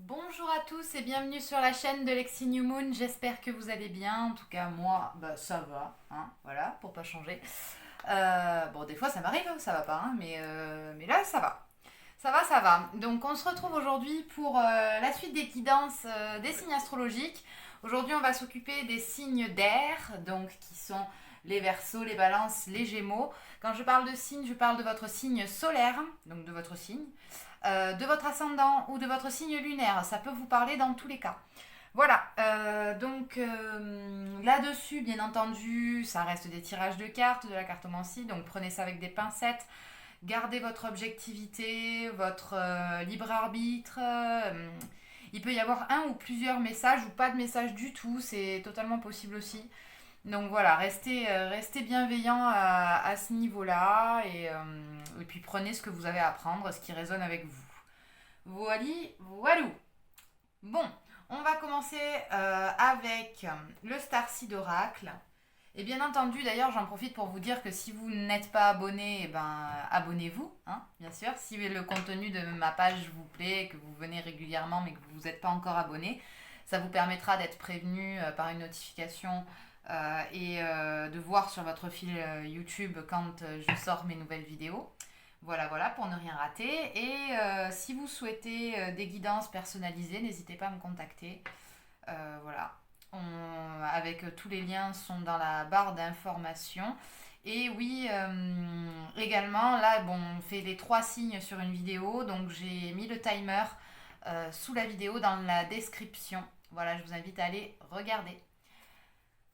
Bonjour à tous et bienvenue sur la chaîne de Lexi New Moon. J'espère que vous allez bien. En tout cas, moi, ça va, hein, voilà, pour pas changer. Bon, des fois, ça m'arrive, ça va pas, hein, mais là, ça va. Ça va, ça va. Donc, on se retrouve aujourd'hui pour la suite des guidances des signes astrologiques. Aujourd'hui, on va s'occuper des signes d'air, donc qui sont les Verseaux, les Balances, les Gémeaux. Quand je parle de signes, je parle de votre signe solaire, donc de votre signe, de votre ascendant ou de votre signe lunaire. Ça peut vous parler dans tous les cas. Voilà, là-dessus, bien entendu, ça reste des tirages de cartes, de la cartomancie, donc prenez ça avec des pincettes. Gardez votre objectivité, votre libre arbitre. Il peut y avoir un ou plusieurs messages ou pas de message du tout, c'est totalement possible aussi. Donc voilà, restez bienveillant à ce niveau-là et puis prenez ce que vous avez à apprendre, ce qui résonne avec vous. Voili, voilou. Bon, on va commencer avec le Starseed Oracle. Et bien entendu, d'ailleurs, j'en profite pour vous dire que si vous n'êtes pas abonné, eh ben, abonnez-vous, hein, bien sûr. Si le contenu de ma page vous plaît, que vous venez régulièrement mais que vous n'êtes pas encore abonné, ça vous permettra d'être prévenu par une notification et de voir sur votre fil YouTube quand je sors mes nouvelles vidéos. Voilà, voilà, pour ne rien rater. Et si vous souhaitez des guidances personnalisées, n'hésitez pas à me contacter. Voilà. Avec tous les liens sont dans la barre d'information. Et oui, également, là, bon, on fait les 3 signes sur une vidéo. Donc j'ai mis le timer sous la vidéo dans la description. Voilà, je vous invite à aller regarder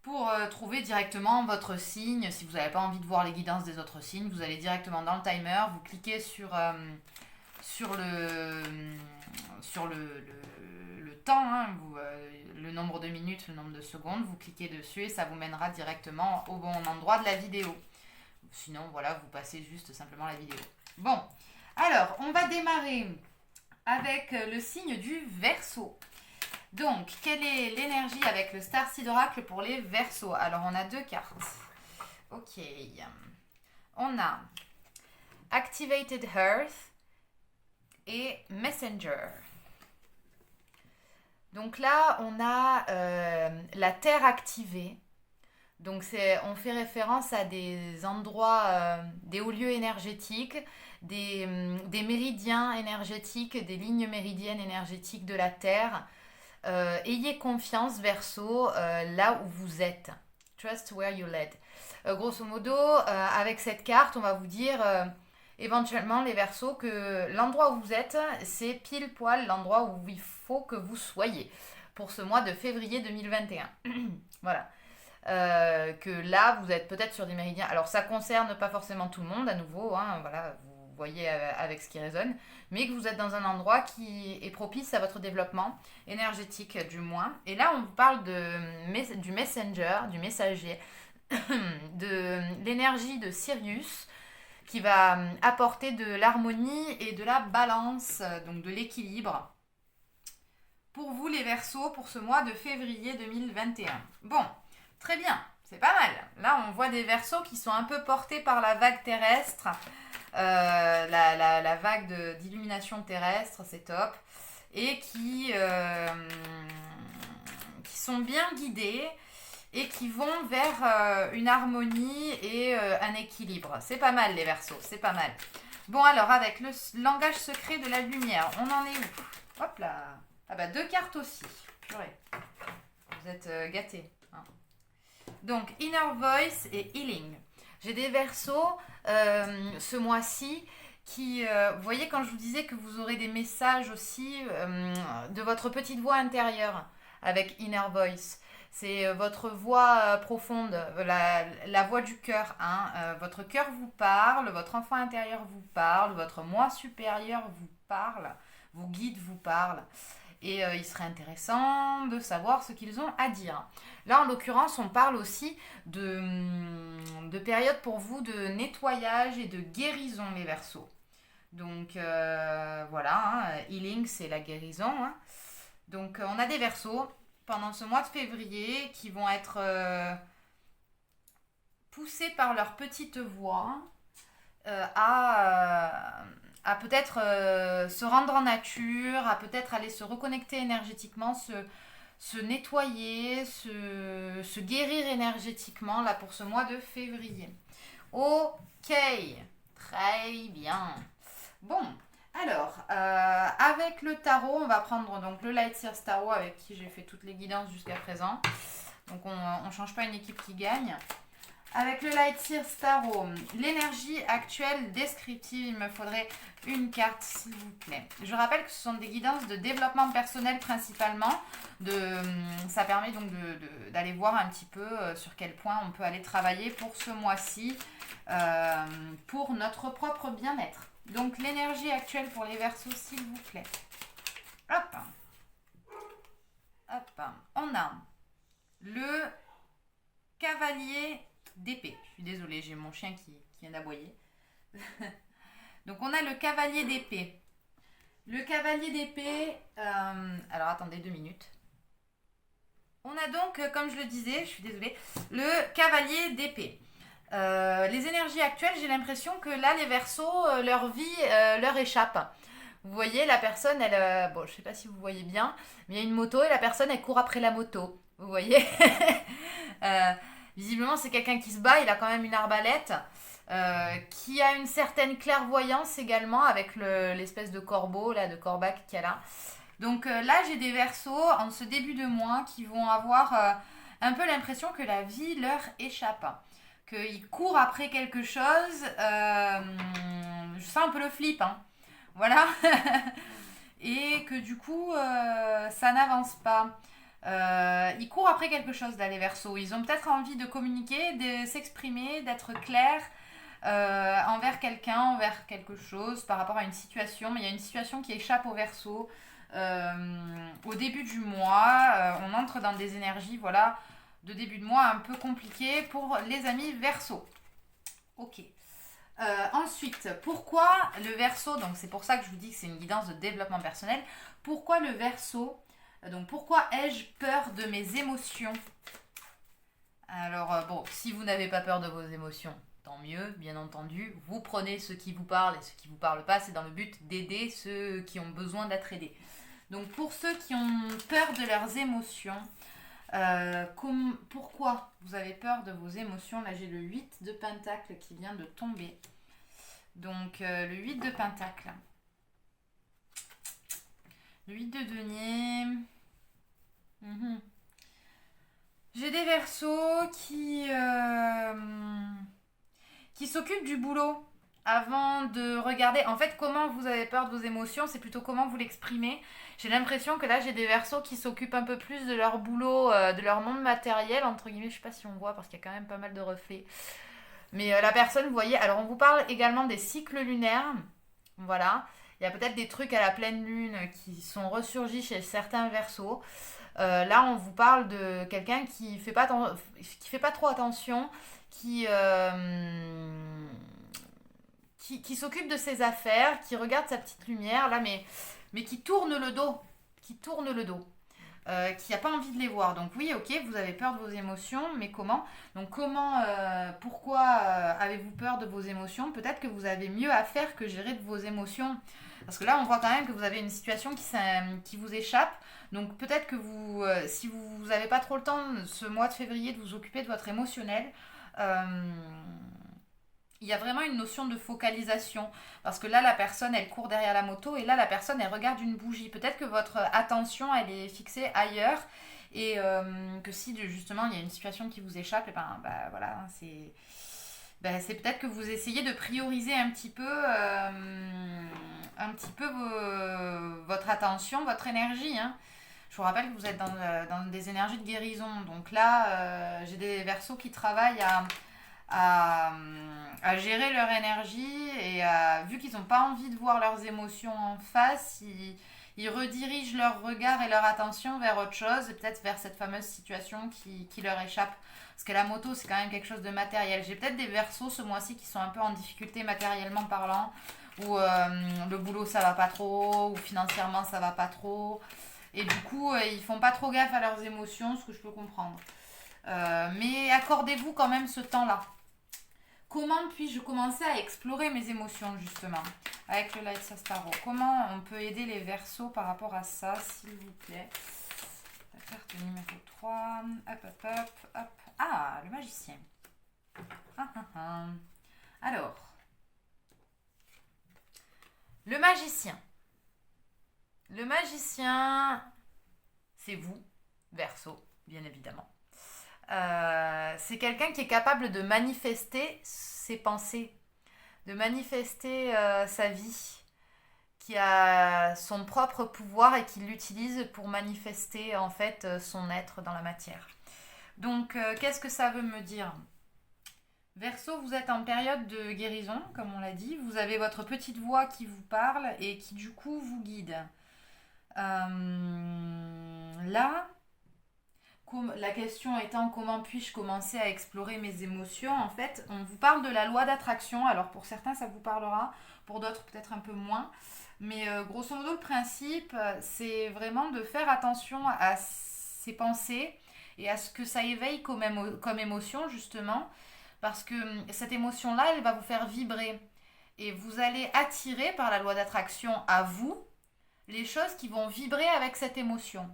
pour trouver directement votre signe. Si vous n'avez pas envie de voir les guidances des autres signes, vous allez directement dans le timer, vous cliquez sur le temps, hein, le nombre de minutes, le nombre de secondes, vous cliquez dessus et ça vous mènera directement au bon endroit de la vidéo. Sinon, voilà, vous passez juste simplement la vidéo. Bon, alors, on va démarrer avec le signe du Verseau. Donc, quelle est l'énergie avec le Starseed Oracle pour les Verseaux? Alors, on a 2 cartes. Ok. On a Activated Earth et Messenger. Donc là, on a la Terre activée. Donc on fait référence à des endroits, des hauts lieux énergétiques, des méridiens énergétiques, des lignes méridiennes énergétiques de la Terre. Ayez confiance, Verseau, là où vous êtes. Trust where you led. Grosso modo, avec cette carte, on va vous dire éventuellement, les Verseaux, que l'endroit où vous êtes, c'est pile poil l'endroit où il faut que vous soyez pour ce mois de février 2021. Voilà. Que là, vous êtes peut-être sur des méridiens. Alors, ça concerne pas forcément tout le monde, à nouveau, hein, voilà, vous voyez avec ce qui résonne, mais que vous êtes dans un endroit qui est propice à votre développement énergétique, du moins. Et là, on vous parle du messenger, du messager, de l'énergie de Sirius, qui va apporter de l'harmonie et de la balance, donc de l'équilibre, pour vous les Verseaux, pour ce mois de février 2021. Bon, très bien, c'est pas mal. Là, on voit des Verseaux qui sont un peu portés par la vague terrestre, la vague d'illumination terrestre, c'est top, et qui sont bien guidés et qui vont vers une harmonie et un équilibre. C'est pas mal les Verseaux, c'est pas mal. Bon alors, avec le langage secret de la lumière, on en est où? Hop là. Ah bah 2 cartes aussi. Purée. Vous êtes gâtés. Hein. Donc, Inner Voice et Healing. J'ai des Verseaux ce mois-ci qui, vous voyez, quand je vous disais que vous aurez des messages aussi de votre petite voix intérieure avec Inner Voice. C'est votre voix profonde, la voix du cœur. Hein. Votre cœur vous parle, votre enfant intérieur vous parle, votre moi supérieur vous parle, vos guides vous parlent. Et il serait intéressant de savoir ce qu'ils ont à dire. Là, en l'occurrence, on parle aussi de période pour vous de nettoyage et de guérison, les Verseaux. Donc, voilà, hein, healing, c'est la guérison. Hein. Donc, on a des Verseaux pendant ce mois de février qui vont être poussés par leur petite voix à peut-être se rendre en nature, à peut-être aller se reconnecter énergétiquement, se nettoyer, se guérir énergétiquement là pour ce mois de février. Ok, très bien. Bon, alors, avec le tarot, on va prendre donc le Light Sears Tarot avec qui j'ai fait toutes les guidances jusqu'à présent. Donc on ne change pas une équipe qui gagne. Avec le Light Sears Tarot, l'énergie actuelle descriptive, il me faudrait une carte s'il vous plaît. Je rappelle que ce sont des guidances de développement personnel principalement. Ça permet donc d'aller voir un petit peu sur quel point on peut aller travailler pour ce mois-ci, pour notre propre bien-être. Donc l'énergie actuelle pour les Verseaux s'il vous plaît. Hop. Hop. On a le cavalier d'épée. Je suis désolée, j'ai mon chien qui vient d'aboyer. Donc on a le cavalier d'épée. Le cavalier d'épée, alors attendez 2 minutes. On a donc, comme je le disais, je suis désolée, le cavalier d'épée. Les énergies actuelles, j'ai l'impression que là, les Verseaux, leur vie leur échappe. Vous voyez, la personne, elle... bon, je sais pas si vous voyez bien, mais il y a une moto et la personne, elle court après la moto. Vous voyez visiblement, c'est quelqu'un qui se bat, il a quand même une arbalète, qui a une certaine clairvoyance également, avec l'espèce de corbeau, là, de corbac qu'il y a là. Donc là, j'ai des Verseaux en ce début de mois qui vont avoir un peu l'impression que la vie leur échappe. Qu'ils courent après quelque chose. Je sens un peu le flip, hein. Voilà. Et que du coup, ça n'avance pas. Ils courent après quelque chose là, les Verseaux. Ils ont peut-être envie de communiquer, de s'exprimer, d'être clairs envers quelqu'un, envers quelque chose, par rapport à une situation. Mais il y a une situation qui échappe aux Verseaux. Au début du mois, on entre dans des énergies, voilà, de début de mois un peu compliquées pour les amis Verseaux. Ok. Ensuite, pourquoi le Verseau, donc c'est pour ça que je vous dis que c'est une guidance de développement personnel, pourquoi le Verseau, donc pourquoi ai-je peur de mes émotions? Alors bon, si vous n'avez pas peur de vos émotions, tant mieux, bien entendu, vous prenez ce qui vous parle et ce qui vous parle pas, c'est dans le but d'aider ceux qui ont besoin d'être aidés. Donc pour ceux qui ont peur de leurs émotions, pourquoi vous avez peur de vos émotions? Là j'ai le 8 de Pentacle qui vient de tomber. Donc le 8 de Pentacle. Le 8 de Denier. J'ai des Verseaux qui s'occupent du boulot avant de regarder. En fait, comment vous avez peur de vos émotions, c'est plutôt comment vous l'exprimez. J'ai l'impression que là, j'ai des Verseaux qui s'occupent un peu plus de leur boulot, de leur monde matériel, entre guillemets. Je sais pas si on voit parce qu'il y a quand même pas mal de reflets. Mais la personne, vous voyez, alors on vous parle également des cycles lunaires. Voilà. Il y a peut-être des trucs à la pleine lune qui sont ressurgis chez certains Verseaux. Là, on vous parle de quelqu'un qui fait pas trop attention, qui s'occupe de ses affaires, qui regarde sa petite lumière, là, mais qui tourne le dos. Qui n'a pas envie de les voir. Donc oui, ok, vous avez peur de vos émotions, mais comment? Donc pourquoi avez-vous peur de vos émotions? Peut-être que vous avez mieux à faire que gérer de vos émotions. Parce que là, on voit quand même que vous avez une situation qui vous échappe. Donc peut-être que si vous n'avez pas trop le temps ce mois de février de vous occuper de votre émotionnel, il y a vraiment une notion de focalisation. Parce que là, la personne, elle court derrière la moto et là, la personne, elle regarde une bougie. Peut-être que votre attention, elle est fixée ailleurs et que si justement il y a une situation qui vous échappe, et voilà, c'est peut-être que vous essayez de prioriser un petit peu votre attention, votre énergie, hein. Je vous rappelle que vous êtes dans des énergies de guérison. Donc là, j'ai des Verseaux qui travaillent à gérer leur énergie et vu qu'ils n'ont pas envie de voir leurs émotions en face, ils redirigent leur regard et leur attention vers autre chose et peut-être vers cette fameuse situation qui leur échappe. Parce que la moto, c'est quand même quelque chose de matériel. J'ai peut-être des Verseaux ce mois-ci qui sont un peu en difficulté matériellement parlant, où le boulot ça va pas trop, ou financièrement ça va pas trop. Et du coup, ils font pas trop gaffe à leurs émotions, ce que je peux comprendre. Mais accordez-vous quand même ce temps-là Comment puis-je commencer à explorer mes émotions, justement, avec le Light Sastaro? Comment on peut aider les Verseaux par rapport à ça, s'il vous plaît? La carte numéro 3. Hop, hop, hop, hop. Ah, le magicien. Ah, ah, ah. Alors, le magicien. Le magicien, c'est vous, Verseau, bien évidemment. C'est quelqu'un qui est capable de manifester ses pensées, de manifester sa vie, qui a son propre pouvoir et qui l'utilise pour manifester en fait son être dans la matière. Donc, qu'est-ce que ça veut me dire? Verseau, vous êtes en période de guérison, comme on l'a dit. Vous avez votre petite voix qui vous parle et qui du coup vous guide. Là, la question étant comment puis-je commencer à explorer mes émotions, en fait, on vous parle de la loi d'attraction. Alors pour certains, ça vous parlera, pour d'autres peut-être un peu moins. Mais grosso modo, le principe, c'est vraiment de faire attention à ses pensées et à ce que ça éveille comme émotion, justement. Parce que cette émotion-là, elle va vous faire vibrer. Et vous allez attirer par la loi d'attraction à vous les choses qui vont vibrer avec cette émotion.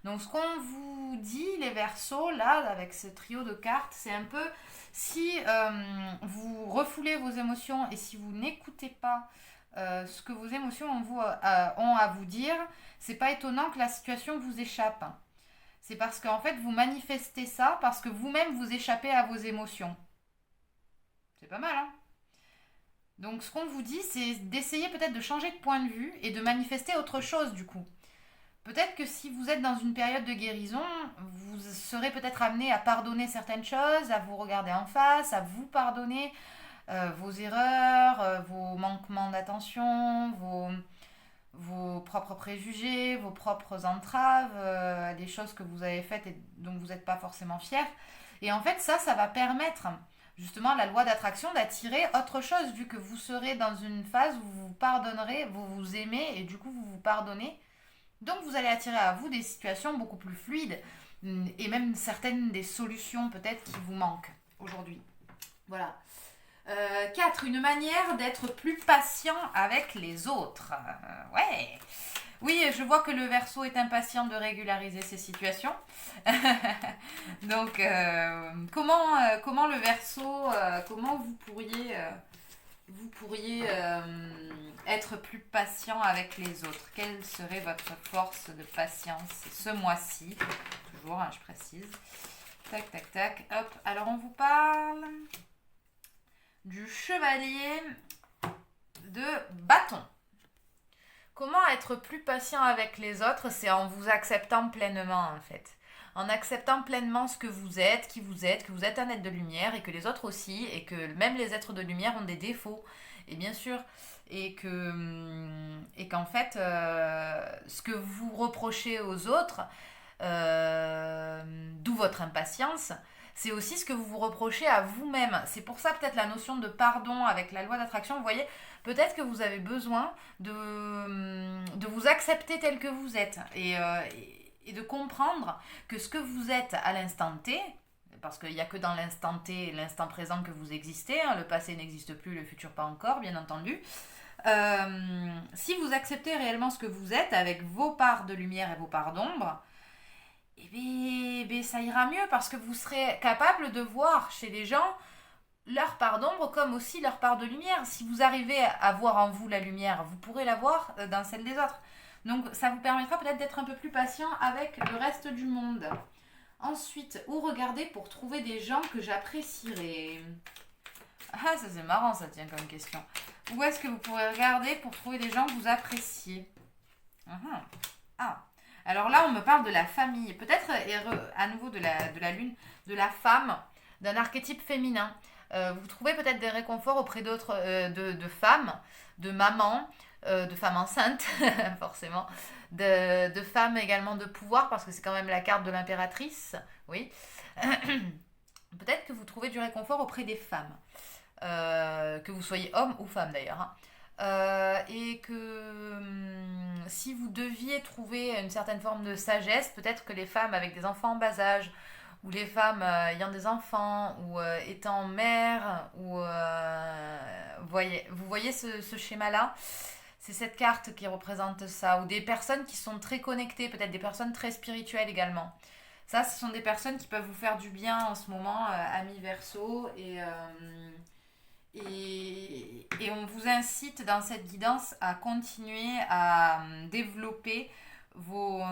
Donc ce qu'on vous dit, les Verseaux, là, avec ce trio de cartes, c'est un peu si vous refoulez vos émotions et si vous n'écoutez pas ce que vos émotions ont à vous dire, c'est pas étonnant que la situation vous échappe. C'est parce qu'en fait, vous manifestez ça parce que vous-même vous échappez à vos émotions. C'est pas mal, hein? Donc ce qu'on vous dit, c'est d'essayer peut-être de changer de point de vue et de manifester autre chose du coup. Peut-être que si vous êtes dans une période de guérison, vous serez peut-être amené à pardonner certaines choses, à vous regarder en face, à vous pardonner vos erreurs, vos manquements d'attention, vos propres préjugés, vos propres entraves, des choses que vous avez faites et dont vous n'êtes pas forcément fier. Et en fait, ça va permettre justement la loi d'attraction d'attirer autre chose, vu que vous serez dans une phase où vous vous pardonnerez, vous vous aimez et du coup vous vous pardonnez. Donc vous allez attirer à vous des situations beaucoup plus fluides et même certaines des solutions peut-être qui vous manquent aujourd'hui. Voilà. 4. Une manière d'être plus patient avec les autres. Ouais. Oui, je vois que le Verseau est impatient de régulariser ces situations. Donc, comment le Verseau, comment vous pourriez être plus patient avec les autres? Quelle serait votre force de patience ce mois-ci? Toujours, hein, je précise. Tac, tac, tac. Hop. Alors, on vous parle du chevalier de bâton. Comment être plus patient avec les autres? C'est en vous acceptant pleinement, en fait. En acceptant pleinement ce que vous êtes, qui vous êtes, que vous êtes un être de lumière et que les autres aussi, et que même les êtres de lumière ont des défauts, et bien sûr, et qu'en fait, ce que vous reprochez aux autres, d'où votre impatience, c'est aussi ce que vous vous reprochez à vous-même. C'est pour ça peut-être la notion de pardon avec la loi d'attraction, vous voyez, peut-être que vous avez besoin de vous accepter tel que vous êtes et de comprendre que ce que vous êtes à l'instant T, parce qu'il n'y a que dans l'instant T et l'instant présent que vous existez, hein, le passé n'existe plus, le futur pas encore, bien entendu. Si vous acceptez réellement ce que vous êtes avec vos parts de lumière et vos parts d'ombre, ça ira mieux parce que vous serez capable de voir chez les gens leur part d'ombre comme aussi leur part de lumière. Si vous arrivez à voir en vous la lumière, vous pourrez la voir dans celle des autres. Donc ça vous permettra peut-être d'être un peu plus patient avec le reste du monde. Ensuite, où regarder pour trouver des gens que j'apprécierais? Ah, ça c'est marrant, ça tient comme question. Où est-ce que vous pourrez regarder pour trouver des gens que vous appréciez? Ah, alors là, on me parle de la famille. Peut-être à nouveau de la lune, de la femme, d'un archétype féminin. Vous trouvez peut-être des réconforts auprès d'autres de femmes, de mamans, de femmes enceintes, forcément, de femmes également de pouvoir, parce que c'est quand même la carte de l'impératrice, oui. Peut-être que vous trouvez du réconfort auprès des femmes, que vous soyez homme ou femme d'ailleurs, hein. Et que si vous deviez trouver une certaine forme de sagesse, peut-être que les femmes avec des enfants en bas âge ou les femmes ayant des enfants, ou étant mère, ou vous voyez ce schéma-là? C'est cette carte qui représente ça, ou des personnes qui sont très connectées, peut-être des personnes très spirituelles également. Ça, ce sont des personnes qui peuvent vous faire du bien en ce moment, amis Verseau, et on vous incite dans cette guidance à continuer à développer vos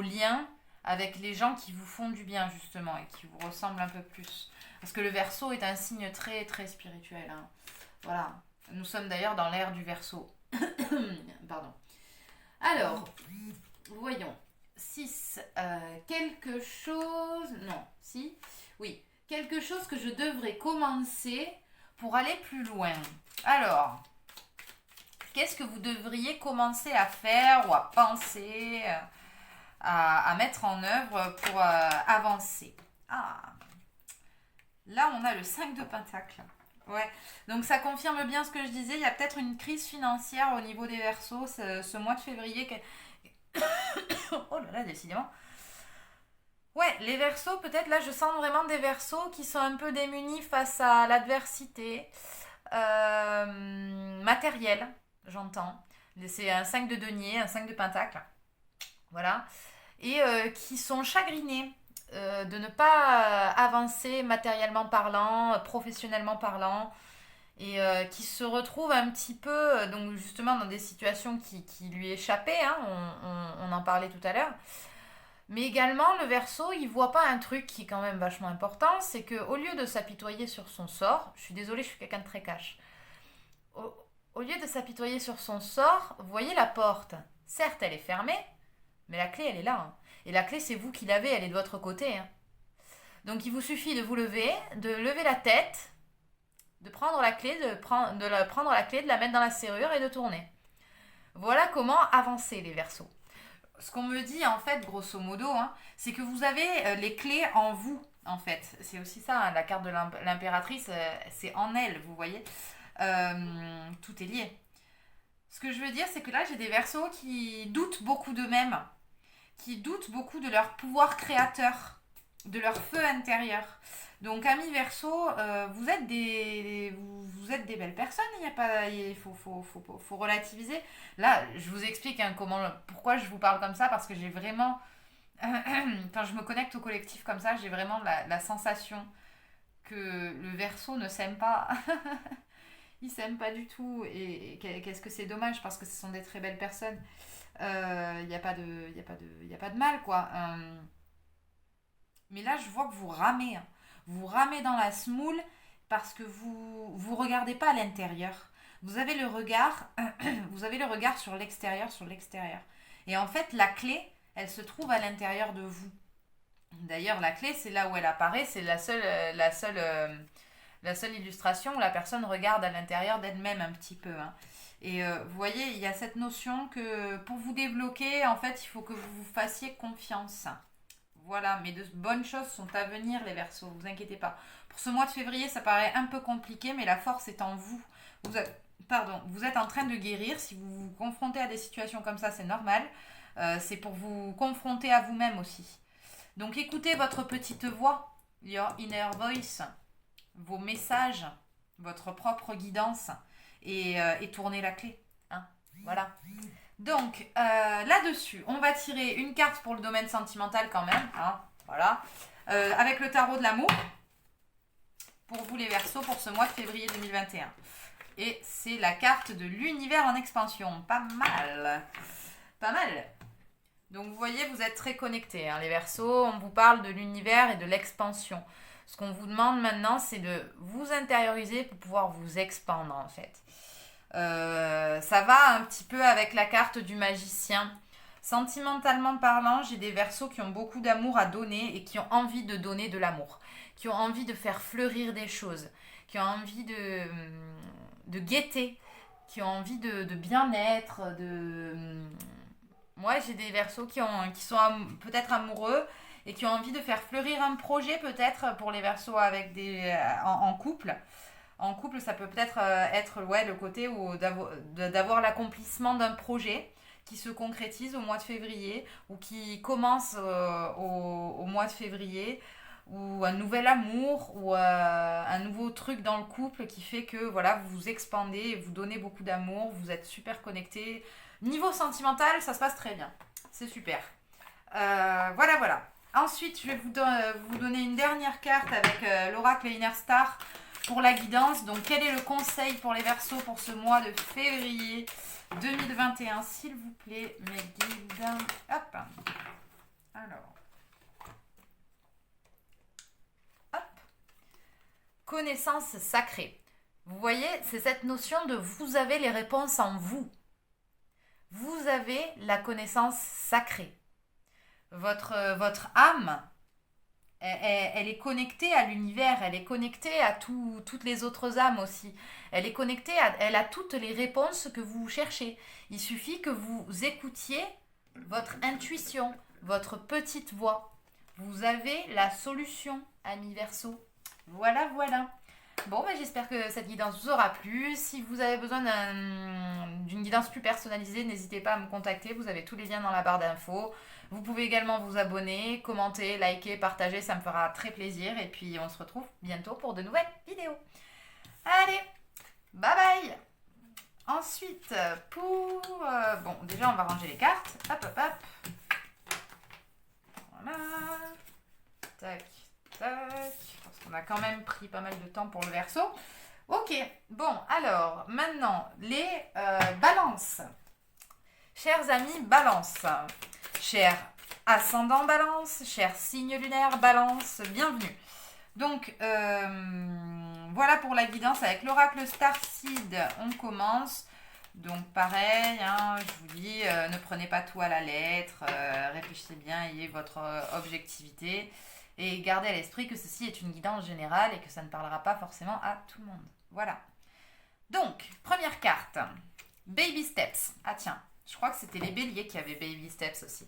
liens avec les gens qui vous font du bien justement et qui vous ressemblent un peu plus. Parce que le Verseau est un signe très très spirituel, hein. Voilà. Nous sommes d'ailleurs dans l'ère du Verseau. Pardon. Alors, voyons. 6. Quelque chose... Non, si. Oui. Quelque chose que je devrais commencer pour aller plus loin. Alors, qu'est-ce que vous devriez commencer à faire ou à penser, à mettre en œuvre pour avancer? Ah, là on a le 5 de Pentacle. Ouais, donc ça confirme bien ce que je disais. Il y a peut-être une crise financière au niveau des Verseaux ce mois de février. Oh là là, décidément. Ouais, les Verseaux, peut-être là je sens vraiment des Verseaux qui sont un peu démunis face à l'adversité matérielle, j'entends. C'est un 5 de denier, un 5 de pentacle. Voilà. Et qui sont chagrinés de ne pas avancer matériellement parlant, professionnellement parlant, et qui se retrouvent un petit peu, donc justement dans des situations qui lui échappaient, hein, on en parlait tout à l'heure. Mais également, le Verseau, il voit pas un truc qui est quand même vachement important, c'est qu'au lieu de s'apitoyer sur son sort, je suis désolée, je suis quelqu'un de très cash, au, au lieu de s'apitoyer sur son sort, vous voyez la porte. Certes, elle est fermée, mais la clé, elle est là, hein. Et la clé, c'est vous qui l'avez, elle est de votre côté, hein. Donc il vous suffit de vous lever, de lever la tête, de prendre la clé, prendre la clé, de la mettre dans la serrure et de tourner. Voilà comment avancer les Verseaux. Ce qu'on me dit en fait, grosso modo, hein, c'est que vous avez les clés en vous, en fait. C'est aussi ça, hein, la carte de l'impératrice, c'est en elle, vous voyez. Tout est lié. Ce que je veux dire, c'est que là, j'ai des Verseaux qui doutent beaucoup d'eux-mêmes, qui doutent beaucoup de leur pouvoir créateur, de leur feu intérieur. Donc, amis Verseau, vous êtes des belles personnes. Il y a pas, faut relativiser. Là, je vous explique, hein, pourquoi je vous parle comme ça, parce que j'ai vraiment, quand je me connecte au collectif comme ça, j'ai vraiment la sensation que le Verseau ne s'aime pas. Il s'aime pas du tout. Et qu'est-ce que c'est dommage, parce que ce sont des très belles personnes. Il n'y a pas de mal, quoi. Mais là, je vois que vous ramez, hein. Vous ramez dans la semoule parce que vous regardez pas à l'intérieur. Vous avez le regard, vous avez le regard sur l'extérieur, sur l'extérieur. Et en fait, la clé, elle se trouve à l'intérieur de vous. D'ailleurs, la clé, c'est là où elle apparaît, c'est la seule illustration où la personne regarde à l'intérieur d'elle-même un petit peu, hein. Et vous voyez, il y a cette notion que pour vous débloquer, en fait, il faut que vous vous fassiez confiance. Voilà, mais de bonnes choses sont à venir, les Verseaux, vous inquiétez pas. Pour ce mois de février, ça paraît un peu compliqué, mais la force est en vous. Vous êtes en train de guérir. Si vous vous confrontez à des situations comme ça, c'est normal. C'est pour vous confronter à vous-même aussi. Donc écoutez votre petite voix, your inner voice, vos messages, votre propre guidance, et tournez la clé, hein. Voilà. Donc, là-dessus, on va tirer une carte pour le domaine sentimental quand même, hein, voilà, avec le tarot de l'amour, pour vous les Verseaux, pour ce mois de février 2021. Et c'est la carte de l'univers en expansion, pas mal, pas mal. Donc vous voyez, vous êtes très connectés, hein, les Verseaux, on vous parle de l'univers et de l'expansion. Ce qu'on vous demande maintenant, c'est de vous intérioriser pour pouvoir vous expandre, en fait. Ça va un petit peu avec la carte du magicien. Sentimentalement parlant, j'ai des Verseaux qui ont beaucoup d'amour à donner et qui ont envie de donner de l'amour, qui ont envie de faire fleurir des choses, qui ont envie de gaieté, qui ont envie de bien-être, Moi, j'ai des Verseaux qui sont peut-être amoureux et qui ont envie de faire fleurir un projet peut-être pour les Verseaux avec en couple. En couple, ça peut peut-être être ouais, le côté d'avoir l'accomplissement d'un projet qui se concrétise au mois de février ou qui commence au mois de février, ou un nouvel amour ou un nouveau truc dans le couple qui fait que voilà, vous vous expandez, vous donnez beaucoup d'amour, vous êtes super connectés. Niveau sentimental, ça se passe très bien. C'est super. Voilà, voilà. Ensuite, je vais vous donner une dernière carte avec l'oracle Inner Star pour la guidance. Donc, quel est le conseil pour les Verseaux pour ce mois de février 2021, s'il vous plaît, mes guides. Hop. Alors. Hop. Connaissance sacrée. Vous voyez, c'est cette notion de vous avez les réponses en vous. Vous avez la connaissance sacrée. Votre âme, elle est connectée à l'univers, elle est connectée à toutes les autres âmes aussi. Elle est connectée, elle a toutes les réponses que vous cherchez. Il suffit que vous écoutiez votre intuition, votre petite voix. Vous avez la solution, amis Verseaux. Voilà, voilà. Bon, ben, j'espère que cette guidance vous aura plu. Si vous avez besoin d'une guidance plus personnalisée, n'hésitez pas à me contacter. Vous avez tous les liens dans la barre d'infos. Vous pouvez également vous abonner, commenter, liker, partager. Ça me fera très plaisir. Et puis, on se retrouve bientôt pour de nouvelles vidéos. Allez, bye bye. Ensuite, pour... bon, déjà, on va ranger les cartes. Hop, hop, hop. Voilà. Tac, tac. Parce qu'on a quand même pris pas mal de temps pour le Verseau. Ok, bon, alors, maintenant, les balances. Chers amis, balance. Chers ascendant balance, chers signes lunaires balance, bienvenue. Donc, voilà pour la guidance avec l'oracle Starseed. On commence. Donc, pareil, hein, je vous dis, ne prenez pas tout à la lettre. Réfléchissez bien, ayez votre objectivité. Et gardez à l'esprit que ceci est une guidance générale et que ça ne parlera pas forcément à tout le monde. Voilà. Donc, première carte. Baby Steps. Ah tiens, je crois que c'était les béliers qui avaient Baby Steps aussi.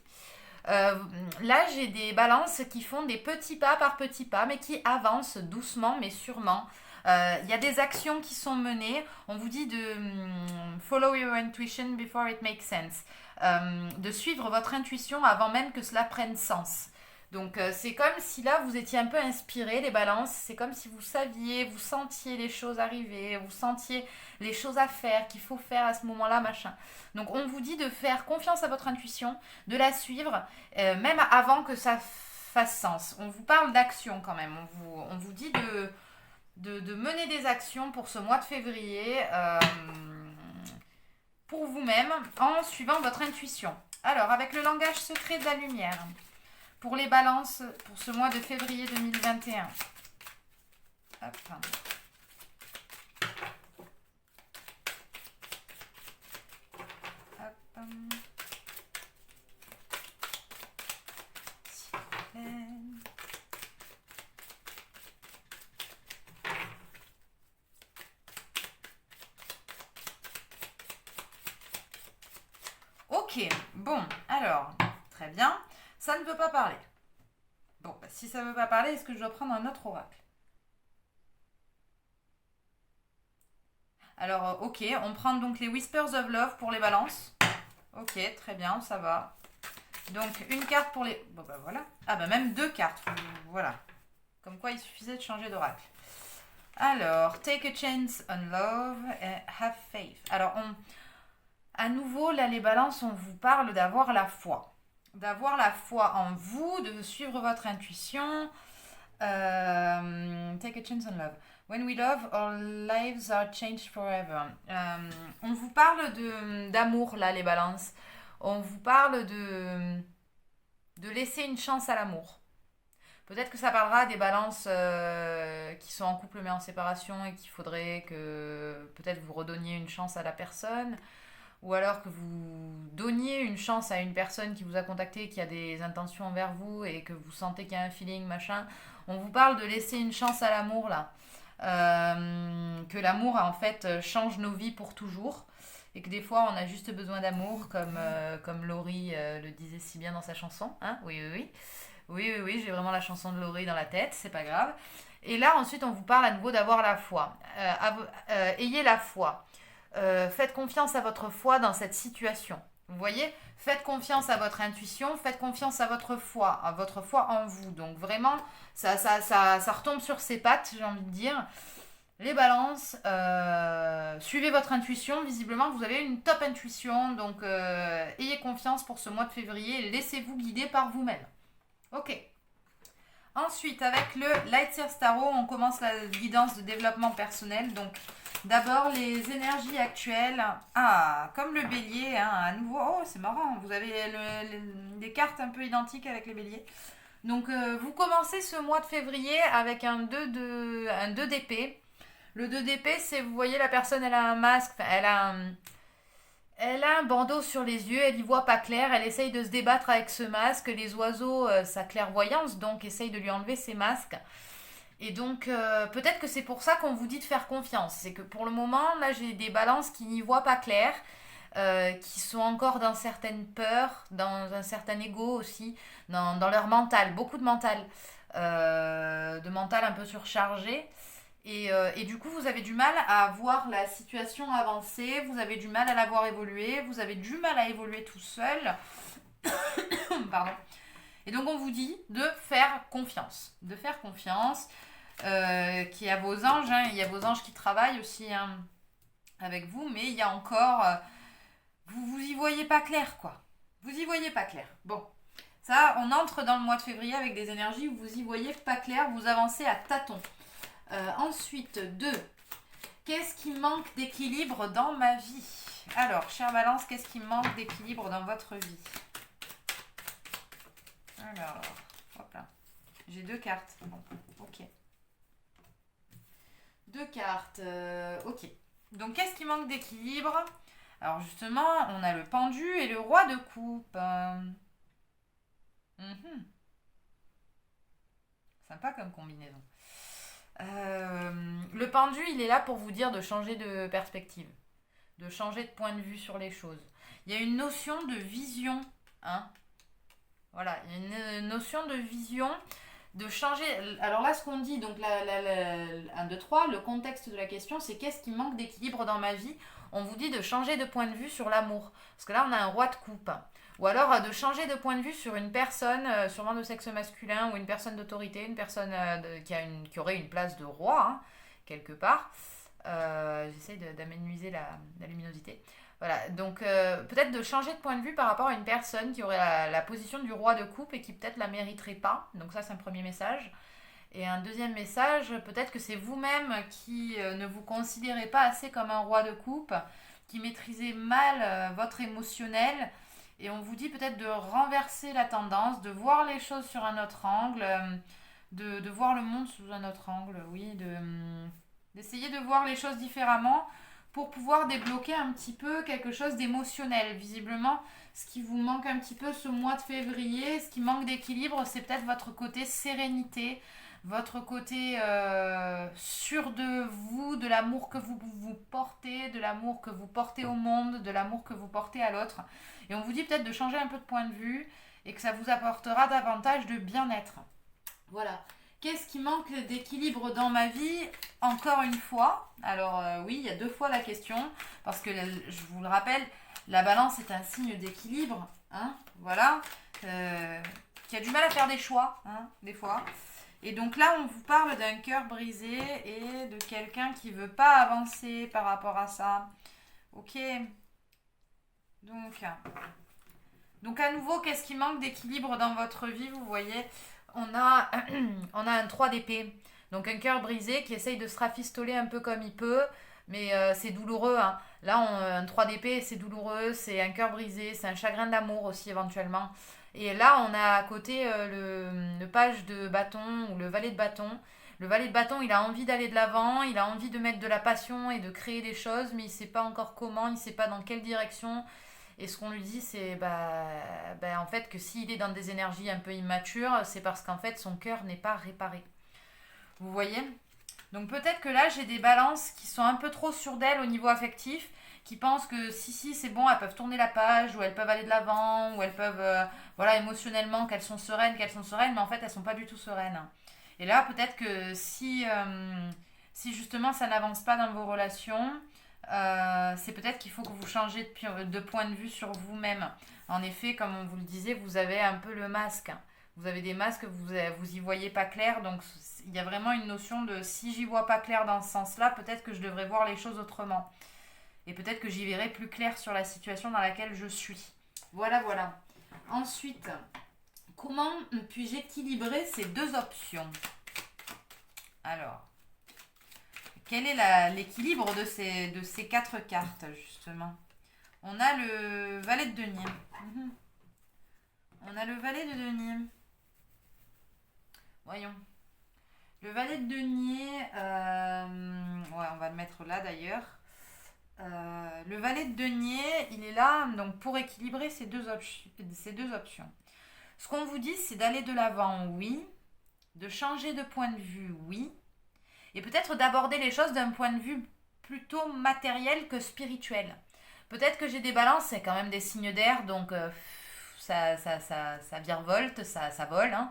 Là, j'ai des balances qui font des petits pas par petits pas, mais qui avancent doucement mais sûrement. Il y a des actions qui sont menées. On vous dit de follow your intuition before it makes sense. De suivre votre intuition avant même que cela prenne sens. Donc c'est comme si là vous étiez un peu inspiré, les balances, c'est comme si vous saviez, vous sentiez les choses arriver, vous sentiez les choses à faire, qu'il faut faire à ce moment-là, machin. Donc on vous dit de faire confiance à votre intuition, de la suivre, même avant que ça fasse sens. On vous parle d'action quand même, on vous dit de mener des actions pour ce mois de février, pour vous-même, en suivant votre intuition. Alors, avec le langage secret de la lumière... Pour les balances, pour ce mois de février 2021. Hop. Hop. S'il vous plaît. Ok, bon, alors, très bien. Ça ne veut pas parler. Bon, bah, si ça ne veut pas parler, est-ce que je dois prendre un autre oracle? Alors, ok, on prend donc les Whispers of Love pour les balances. Ok, très bien, ça va. Donc, une carte pour les... Bon, bah voilà. Ah, bah même deux cartes. Voilà. Comme quoi, il suffisait de changer d'oracle. Alors, take a chance on love and have faith. Alors, à nouveau, là, les balances, on vous parle d'avoir la foi. D'avoir la foi en vous, de suivre votre intuition. Take a chance on love. When we love, our lives are changed forever. On vous parle d'amour, là, les balances. On vous parle de laisser une chance à l'amour. Peut-être que ça parlera des balances qui sont en couple mais en séparation et qu'il faudrait que peut-être vous redonniez une chance à la personne. Ou alors que vous donniez une chance à une personne qui vous a contacté, qui a des intentions envers vous et que vous sentez qu'il y a un feeling, machin. On vous parle de laisser une chance à l'amour, là. Que l'amour, en fait, change nos vies pour toujours. Et que des fois, on a juste besoin d'amour, comme Laurie le disait si bien dans sa chanson. Hein, oui, oui, oui. Oui, oui, oui, j'ai vraiment la chanson de Laurie dans la tête, c'est pas grave. Et là, ensuite, on vous parle à nouveau d'avoir la foi. Ayez la foi. Faites confiance à votre foi dans cette situation. Vous voyez, faites confiance à votre intuition, faites confiance à votre foi en vous. Donc vraiment, ça retombe sur ses pattes, j'ai envie de dire. Les balances, suivez votre intuition. Visiblement, vous avez une top intuition. Donc, ayez confiance pour ce mois de février. Laissez-vous guider par vous-même. Ok. Ensuite, avec le Lightyear Tarot, on commence la guidance de développement personnel. Donc, d'abord, les énergies actuelles. Ah, comme le bélier, hein, à nouveau. Oh, c'est marrant. Vous avez des cartes un peu identiques avec les béliers. Donc, vous commencez ce mois de février avec un 2 d'épée. Le 2 d'épée, c'est, vous voyez, la personne, elle a un masque, elle a un bandeau sur les yeux, elle y voit pas clair, elle essaye de se débattre avec ce masque. Les oiseaux, sa clairvoyance, donc, essayent de lui enlever ses masques. Et donc, peut-être que c'est pour ça qu'on vous dit de faire confiance. C'est que pour le moment, là, j'ai des balances qui n'y voient pas clair, qui sont encore dans certaines peurs, dans un certain ego aussi, dans leur mental, beaucoup de mental un peu surchargé. Et du coup, vous avez du mal à voir la situation avancer, vous avez du mal à la voir évoluer, vous avez du mal à évoluer tout seul. Pardon. Et donc, on vous dit de faire confiance. De faire confiance. Qu'il y a vos anges, hein, il y a vos anges qui travaillent aussi hein, avec vous, mais il y a encore. Vous y voyez pas clair, quoi. Vous y voyez pas clair. Bon. Ça, on entre dans le mois de février avec des énergies où vous y voyez pas clair, vous avancez à tâtons. Ensuite, 2. Qu'est-ce qui manque d'équilibre dans ma vie? Alors, chère Balance, qu'est-ce qui manque d'équilibre dans votre vie? Alors, hop là. J'ai 2 cartes. Bon, ok. 2 cartes. Ok. Donc, qu'est-ce qui manque d'équilibre? Alors, justement, on a le pendu et le roi de coupe. Sympa comme combinaison. Le pendu, il est là pour vous dire de changer de perspective, de changer de point de vue sur les choses. Il y a une notion de vision, hein. Voilà, il y a une notion de vision, de changer. Alors là, ce qu'on dit, donc 1, 2, 3, le contexte de la question, c'est qu'est-ce qui manque d'équilibre dans ma vie? On vous dit de changer de point de vue sur l'amour. Parce que là, on a un roi de coupe. Ou alors de changer de point de vue sur une personne, sûrement de sexe masculin, ou une personne d'autorité, une personne qui aurait une place de roi, hein, quelque part. J'essaie d'aménuiser la luminosité. Voilà, donc peut-être de changer de point de vue par rapport à une personne qui aurait la position du roi de coupe et qui peut-être la mériterait pas. Donc ça, c'est un premier message. Et un deuxième message, peut-être que c'est vous-même qui ne vous considérez pas assez comme un roi de coupe, qui maîtrisez mal votre émotionnel. Et on vous dit peut-être de renverser la tendance, de voir les choses sur un autre angle, de voir le monde sous un autre angle, oui, d'essayer de voir les choses différemment pour pouvoir débloquer un petit peu quelque chose d'émotionnel. Visiblement, ce qui vous manque un petit peu ce mois de février, ce qui manque d'équilibre, c'est peut-être votre côté sérénité, votre côté sûr de vous, de l'amour que vous portez, de l'amour que vous portez au monde, de l'amour que vous portez à l'autre. Et on vous dit peut-être de changer un peu de point de vue et que ça vous apportera davantage de bien-être. Voilà. Qu'est-ce qui manque d'équilibre dans ma vie? Encore une fois. Alors oui, il y a 2 fois la question. Parce que je vous le rappelle, la balance est un signe d'équilibre. Hein, voilà. Qui a du mal à faire des choix, hein, des fois. Et donc là, on vous parle d'un cœur brisé et de quelqu'un qui ne veut pas avancer par rapport à ça. Ok. Donc à nouveau, qu'est-ce qui manque d'équilibre dans votre vie? Vous voyez, on a un 3 d'épée. Donc un cœur brisé qui essaye de se rafistoler un peu comme il peut. Mais c'est douloureux. Hein. Là, un 3 d'épée, c'est douloureux. C'est un cœur brisé. C'est un chagrin d'amour aussi éventuellement. Et là, on a à côté le page de bâton ou le valet de bâton. Le valet de bâton, il a envie d'aller de l'avant, il a envie de mettre de la passion et de créer des choses, mais il ne sait pas encore comment, il ne sait pas dans quelle direction. Et ce qu'on lui dit, c'est en fait que s'il est dans des énergies un peu immatures, c'est parce qu'en fait son cœur n'est pas réparé. Vous voyez? Donc peut-être que là, j'ai des balances qui sont un peu trop sûres d'elles au niveau affectif, qui pensent que si c'est bon, elles peuvent tourner la page, ou elles peuvent aller de l'avant, ou elles peuvent, voilà, émotionnellement, qu'elles sont sereines, mais en fait, elles sont pas du tout sereines. Et là, peut-être que si justement ça n'avance pas dans vos relations, C'est peut-être qu'il faut que vous changez de point de vue sur vous-même. En effet, comme on vous le disait, vous avez un peu le masque. Vous avez des masques, vous y voyez pas clair, donc il y a vraiment une notion de si j'y vois pas clair dans ce sens-là, peut-être que je devrais voir les choses autrement. Et peut-être que j'y verrai plus clair sur la situation dans laquelle je suis. Voilà, voilà. Ensuite, comment puis-je équilibrer ces deux options? Alors, quel est l'équilibre de ces quatre cartes, justement? On a le valet de denier. On a le valet de denier. Voyons. Le valet de denier, ouais, on va le mettre là d'ailleurs. Le valet de denier, il est là donc pour équilibrer ces deux options. Ce qu'on vous dit, c'est d'aller de l'avant, oui, de changer de point de vue, oui, et peut-être d'aborder les choses d'un point de vue plutôt matériel que spirituel. Peut-être que j'ai des balances, c'est quand même des signes d'air, donc ça virevolte, ça vole, hein.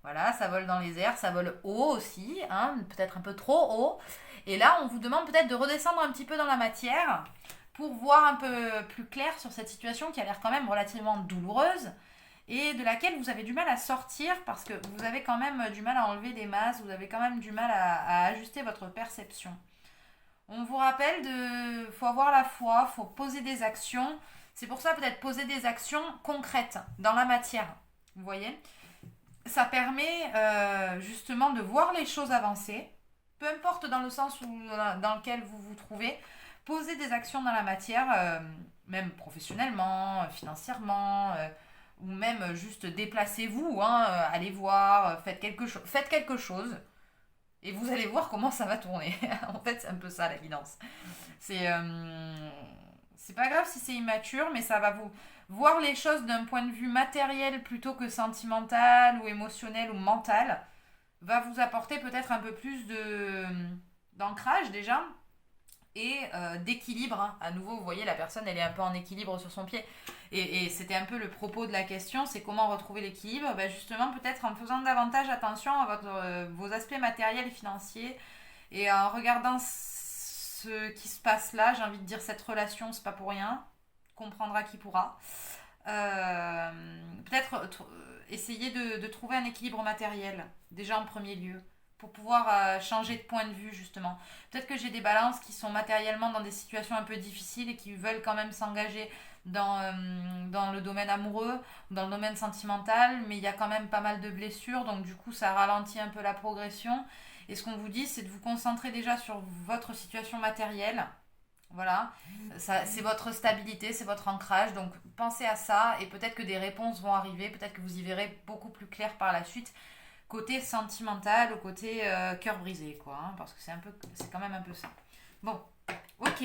Voilà, ça vole dans les airs, ça vole haut aussi, hein, peut-être un peu trop haut. Et là, on vous demande peut-être de redescendre un petit peu dans la matière pour voir un peu plus clair sur cette situation qui a l'air quand même relativement douloureuse et de laquelle vous avez du mal à sortir parce que vous avez quand même du mal à enlever des masses, vous avez quand même du mal à ajuster votre perception. On vous rappelle de faut avoir la foi, faut poser des actions. C'est pour ça peut-être poser des actions concrètes dans la matière. Vous voyez? Ça permet justement de voir les choses avancer, peu importe dans le sens dans lequel vous vous trouvez, poser des actions dans la matière, même professionnellement, financièrement, ou même juste déplacez-vous, hein, allez voir, faites quelque chose, et vous allez voir comment ça va tourner. En fait, c'est un peu ça la guidance. C'est pas grave si c'est immature, mais ça va vous voir les choses d'un point de vue matériel plutôt que sentimental ou émotionnel ou mental va vous apporter peut-être un peu plus d'ancrage déjà et d'équilibre, hein. À nouveau, vous voyez, la personne, elle est un peu en équilibre sur son pied. Et c'était un peu le propos de la question, c'est comment retrouver l'équilibre. Ben justement, peut-être en faisant davantage attention à vos aspects matériels et financiers et en regardant ce qui se passe là, j'ai envie de dire cette relation, c'est pas pour rien. Comprendra qui pourra. Euh, Peut-être essayer de trouver un équilibre matériel, déjà en premier lieu, pour pouvoir changer de point de vue, justement. Peut-être que j'ai des balances qui sont matériellement dans des situations un peu difficiles et qui veulent quand même s'engager dans le domaine amoureux, dans le domaine sentimental, mais il y a quand même pas mal de blessures, donc du coup ça ralentit un peu la progression. Et ce qu'on vous dit, c'est de vous concentrer déjà sur votre situation matérielle. Voilà, c'est votre stabilité, c'est votre ancrage. Donc pensez à ça et peut-être que des réponses vont arriver, peut-être que vous y verrez beaucoup plus clair par la suite, côté sentimental ou côté cœur brisé, quoi. Hein, parce que c'est quand même un peu ça. Bon, ok.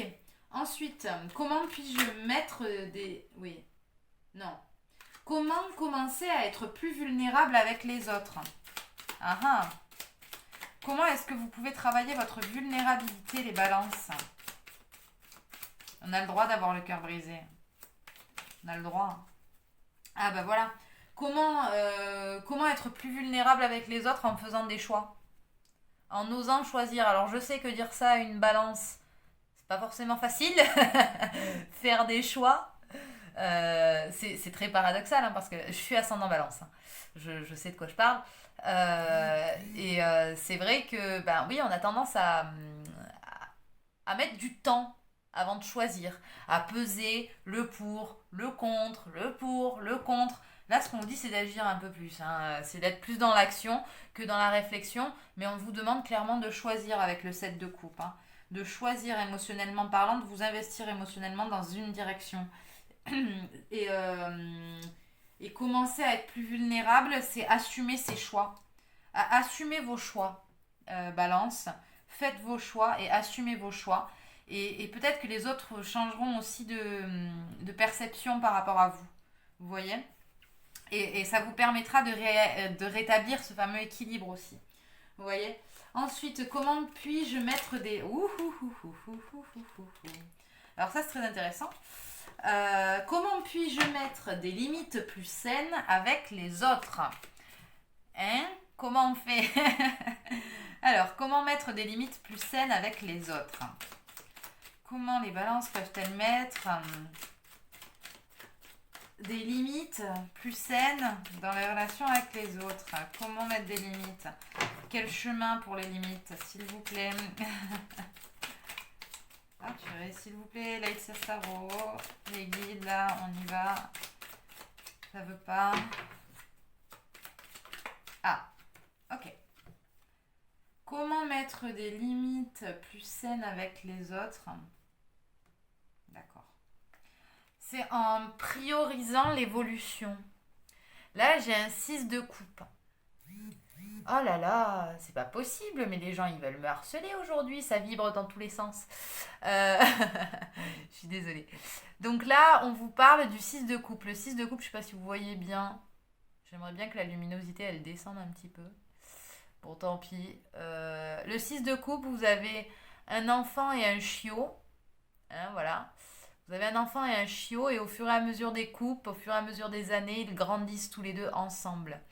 Ensuite, comment puis-je mettre des... Oui, non. Comment commencer à être plus vulnérable avec les autres? Ah ah. Comment est-ce que vous pouvez travailler votre vulnérabilité, les balances? On a le droit d'avoir le cœur brisé. On a le droit. Ah bah voilà. Comment être plus vulnérable avec les autres en faisant des choix? En osant choisir. Alors je sais que dire ça à une balance, c'est pas forcément facile. Faire des choix. C'est très paradoxal, hein, parce que je suis ascendant balance, hein. Je sais de quoi je parle. C'est vrai que, ben oui, on a tendance à mettre du temps avant de choisir, à peser le pour, le contre, le pour, le contre. Là, ce qu'on vous dit, c'est d'agir un peu plus, hein. C'est d'être plus dans l'action que dans la réflexion, mais on vous demande clairement de choisir avec le 7 de coupe, hein. De choisir émotionnellement parlant, de vous investir émotionnellement dans une direction. et, euh, et commencer à être plus vulnérable, c'est assumer ses choix. Assumez vos choix, balance. Faites vos choix et assumez vos choix. Et peut-être que les autres changeront aussi de perception par rapport à vous. Vous voyez? Et ça vous permettra de rétablir ce fameux équilibre aussi. Vous voyez? Ensuite, comment puis-je mettre des... Alors ça, c'est très intéressant. Comment puis-je mettre des limites plus saines avec les autres? Hein? Comment on fait? Alors, comment mettre des limites plus saines avec les autres? comment les balances peuvent-elles mettre des limites plus saines dans les relations avec les autres? Comment mettre des limites? Quel chemin pour les limites, s'il vous plaît? Ah, purée, s'il vous plaît, Light Tarot, les guides, là, on y va. Ça veut pas. Ah, ok. Comment mettre des limites plus saines avec les autres? D'accord. C'est en priorisant l'évolution. Là, j'ai un 6 de coupe. Oh là là, c'est pas possible, mais les gens ils veulent me harceler aujourd'hui, ça vibre dans tous les sens. Je suis désolée. Donc là, on vous parle du 6 de coupe. Le 6 de coupe, je sais pas si vous voyez bien. J'aimerais bien que la luminosité elle descende un petit peu. Bon, tant pis. Le 6 de coupe, vous avez un enfant et un chiot. Hein, voilà. Vous avez un enfant et un chiot, et au fur et à mesure des coupes, au fur et à mesure des années, ils grandissent tous les deux ensemble.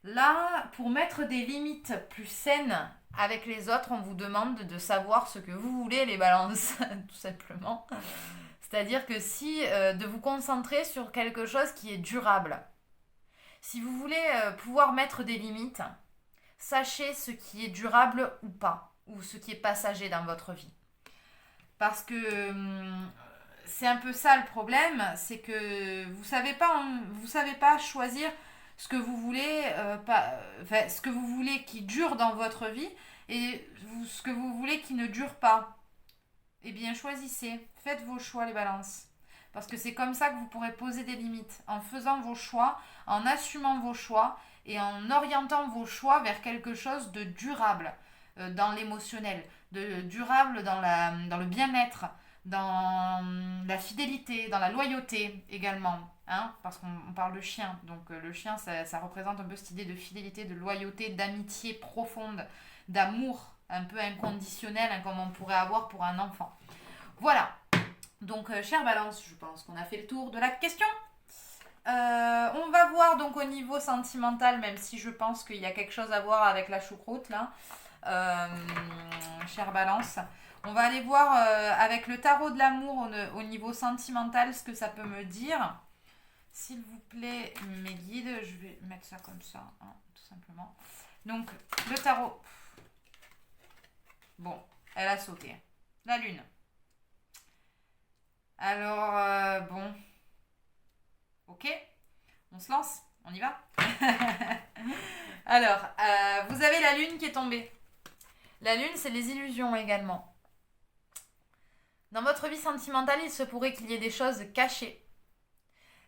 Là, pour mettre des limites plus saines avec les autres, on vous demande de savoir ce que vous voulez, les balances, tout simplement. C'est-à-dire que de vous concentrer sur quelque chose qui est durable. Si vous voulez pouvoir mettre des limites, sachez ce qui est durable ou pas, ou ce qui est passager dans votre vie. Parce que c'est un peu ça le problème, c'est que vous savez pas choisir ce que vous voulez, ce que vous voulez qui dure dans votre vie et ce que vous voulez qui ne dure pas. Eh bien, choisissez, faites vos choix, les balances. Parce que c'est comme ça que vous pourrez poser des limites, en faisant vos choix, en assumant vos choix et en orientant vos choix vers quelque chose de durable dans l'émotionnel, de durable dans le bien-être, dans la fidélité, dans la loyauté également. Hein, parce qu'on parle de chien, donc le chien ça représente un peu cette idée de fidélité, de loyauté, d'amitié profonde, d'amour un peu inconditionnel, hein, comme on pourrait avoir pour un enfant. Voilà, donc chère Balance, je pense qu'on a fait le tour de la question. On va voir donc au niveau sentimental, même si je pense qu'il y a quelque chose à voir avec la choucroute là, chère Balance. On va aller voir avec le tarot de l'amour au niveau sentimental ce que ça peut me dire. S'il vous plaît, mes guides, je vais mettre ça comme ça, hein, tout simplement. Donc, le tarot. Bon, elle a sauté. La lune. Alors, bon. Ok, on se lance, on y va. Alors, vous avez la lune qui est tombée. La lune, c'est les illusions également. Dans votre vie sentimentale, il se pourrait qu'il y ait des choses cachées.